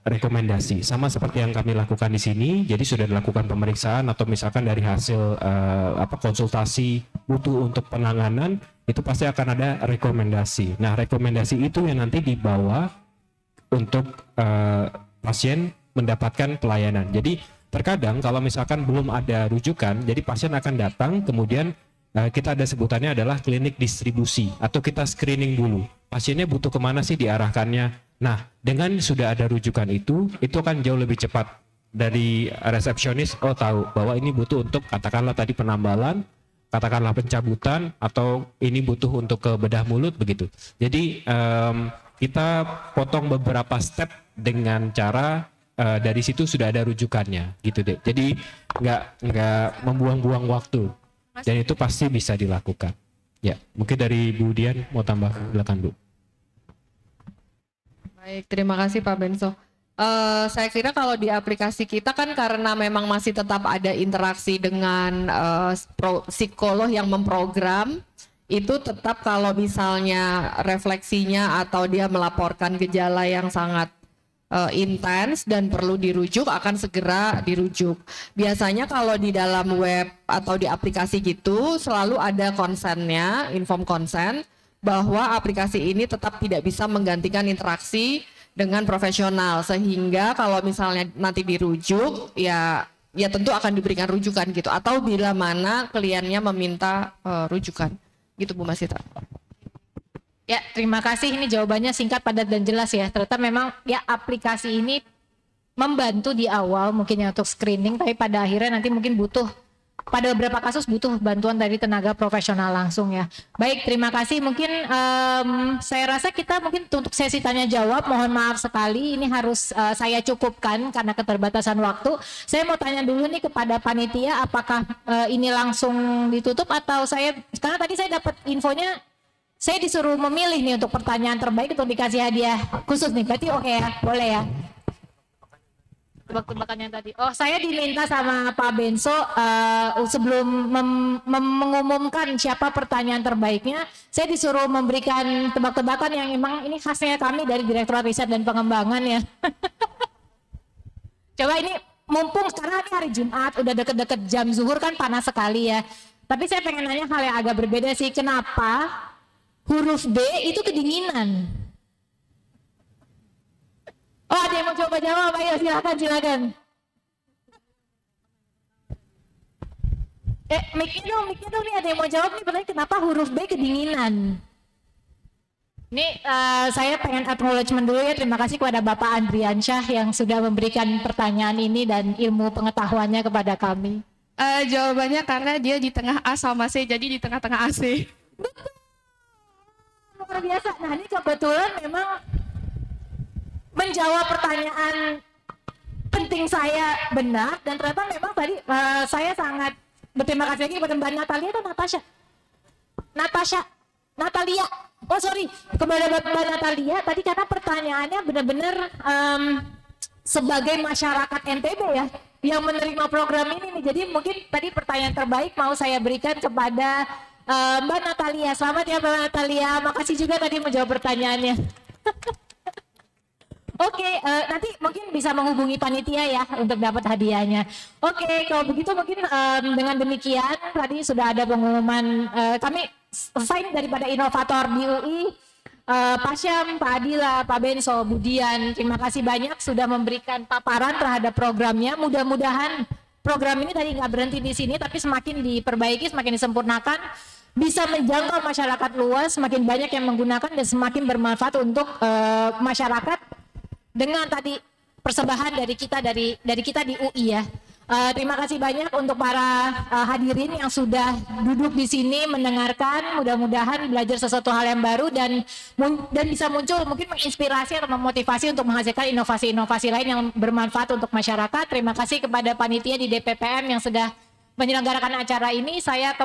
rekomendasi sama seperti yang kami lakukan di sini. Jadi sudah dilakukan pemeriksaan atau misalkan dari hasil konsultasi butuh untuk penanganan, itu pasti akan ada rekomendasi. Nah, rekomendasi itu yang nanti dibawa untuk pasien mendapatkan pelayanan. Jadi terkadang kalau misalkan belum ada rujukan, jadi pasien akan datang, kemudian kita ada sebutannya adalah klinik distribusi atau kita screening dulu. Pasiennya butuh kemana sih diarahkannya. Nah, dengan sudah ada rujukan itu akan jauh lebih cepat. Dari resepsionis, tahu bahwa ini butuh untuk katakanlah tadi penambalan, katakanlah pencabutan, atau ini butuh untuk ke bedah mulut, begitu. Jadi kita potong beberapa step dengan cara dari situ sudah ada rujukannya, gitu deh. Jadi nggak membuang-buang waktu. Dan itu pasti bisa dilakukan. Ya, mungkin dari Bu Dian mau tambah, silakan Bu. Baik, terima kasih Pak Benso. Saya kira kalau di aplikasi kita kan karena memang masih tetap ada interaksi dengan psikolog yang memprogram, itu tetap kalau misalnya refleksinya atau dia melaporkan gejala yang sangat intens dan perlu dirujuk akan segera dirujuk. Biasanya kalau di dalam web atau di aplikasi gitu selalu ada konsennya, inform konsen bahwa aplikasi ini tetap tidak bisa menggantikan interaksi dengan profesional, sehingga kalau misalnya nanti dirujuk ya tentu akan diberikan rujukan gitu, atau bila mana kliennya meminta rujukan gitu Bu Masita. Ya, terima kasih, ini jawabannya singkat, padat dan jelas ya. Ternyata memang ya aplikasi ini membantu di awal mungkin ya untuk screening, tapi pada akhirnya nanti mungkin butuh, pada beberapa kasus butuh bantuan dari tenaga profesional langsung ya. Baik, terima kasih. Mungkin saya rasa kita mungkin untuk sesi tanya jawab, mohon maaf sekali ini harus saya cukupkan karena keterbatasan waktu. Saya mau tanya dulu nih kepada panitia, apakah ini langsung ditutup atau karena tadi saya dapat infonya saya disuruh memilih nih untuk pertanyaan terbaik untuk dikasih hadiah khusus nih, berarti oke ya, boleh ya? Tebak-tebakannya tadi. Oh, saya diminta sama Pak Benso sebelum mengumumkan siapa pertanyaan terbaiknya, saya disuruh memberikan tebak-tebakan yang memang ini khasnya kami dari Direktorat Riset dan Pengembangan ya. Coba ini mumpung sekarang ini hari Jumat, udah deket-deket jam zuhur kan panas sekali ya. Tapi saya pengen nanya hal yang agak berbeda sih, kenapa huruf B itu kedinginan? Oh, ada yang mau coba jawab? Ayo silakan. Mic-nya dong nih, ada yang mau jawab nih, pertanyaan kenapa huruf B kedinginan? Ini saya pengen acknowledgement dulu ya, terima kasih kepada Bapak Andriansyah yang sudah memberikan pertanyaan ini dan ilmu pengetahuannya kepada kami. Jawabannya karena dia di tengah A sama C, jadi di tengah-tengah AC. Betul. Luar biasa. Nah, ini kebetulan memang menjawab pertanyaan penting saya benar, dan ternyata memang tadi saya sangat berterima kasih lagi kepada Mbak Natalia atau Natalia. Oh sorry, kepada Mbak Natalia tadi karena pertanyaannya benar-benar sebagai masyarakat NTB ya yang menerima program ini nih. Jadi mungkin tadi pertanyaan terbaik mau saya berikan kepada Mbak Natalia. Selamat ya Mbak Natalia, makasih juga tadi menjawab pertanyaannya. Oke, nanti mungkin bisa menghubungi panitia ya untuk dapat hadiahnya. Oke, kalau begitu mungkin dengan demikian tadi sudah ada pengumuman kami sign daripada inovator di UI, Pak Syam, Pak Adila, Pak Benso, Budian. Terima kasih banyak sudah memberikan paparan terhadap programnya. Mudah-mudahan program ini tadi nggak berhenti di sini, tapi semakin diperbaiki, semakin disempurnakan, bisa menjangkau masyarakat luas, semakin banyak yang menggunakan dan semakin bermanfaat untuk masyarakat. Dengan tadi persembahan dari kita di UI ya. Terima kasih banyak untuk para hadirin yang sudah duduk di sini mendengarkan. Mudah-mudahan belajar sesuatu hal yang baru dan bisa muncul mungkin menginspirasi atau memotivasi untuk menghasilkan inovasi-inovasi lain yang bermanfaat untuk masyarakat. Terima kasih kepada panitia di DPPM yang sudah menyelenggarakan acara ini. Saya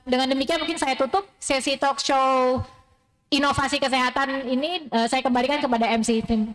dengan demikian mungkin saya tutup sesi talk show inovasi kesehatan ini. Saya kembalikan kepada MC tim.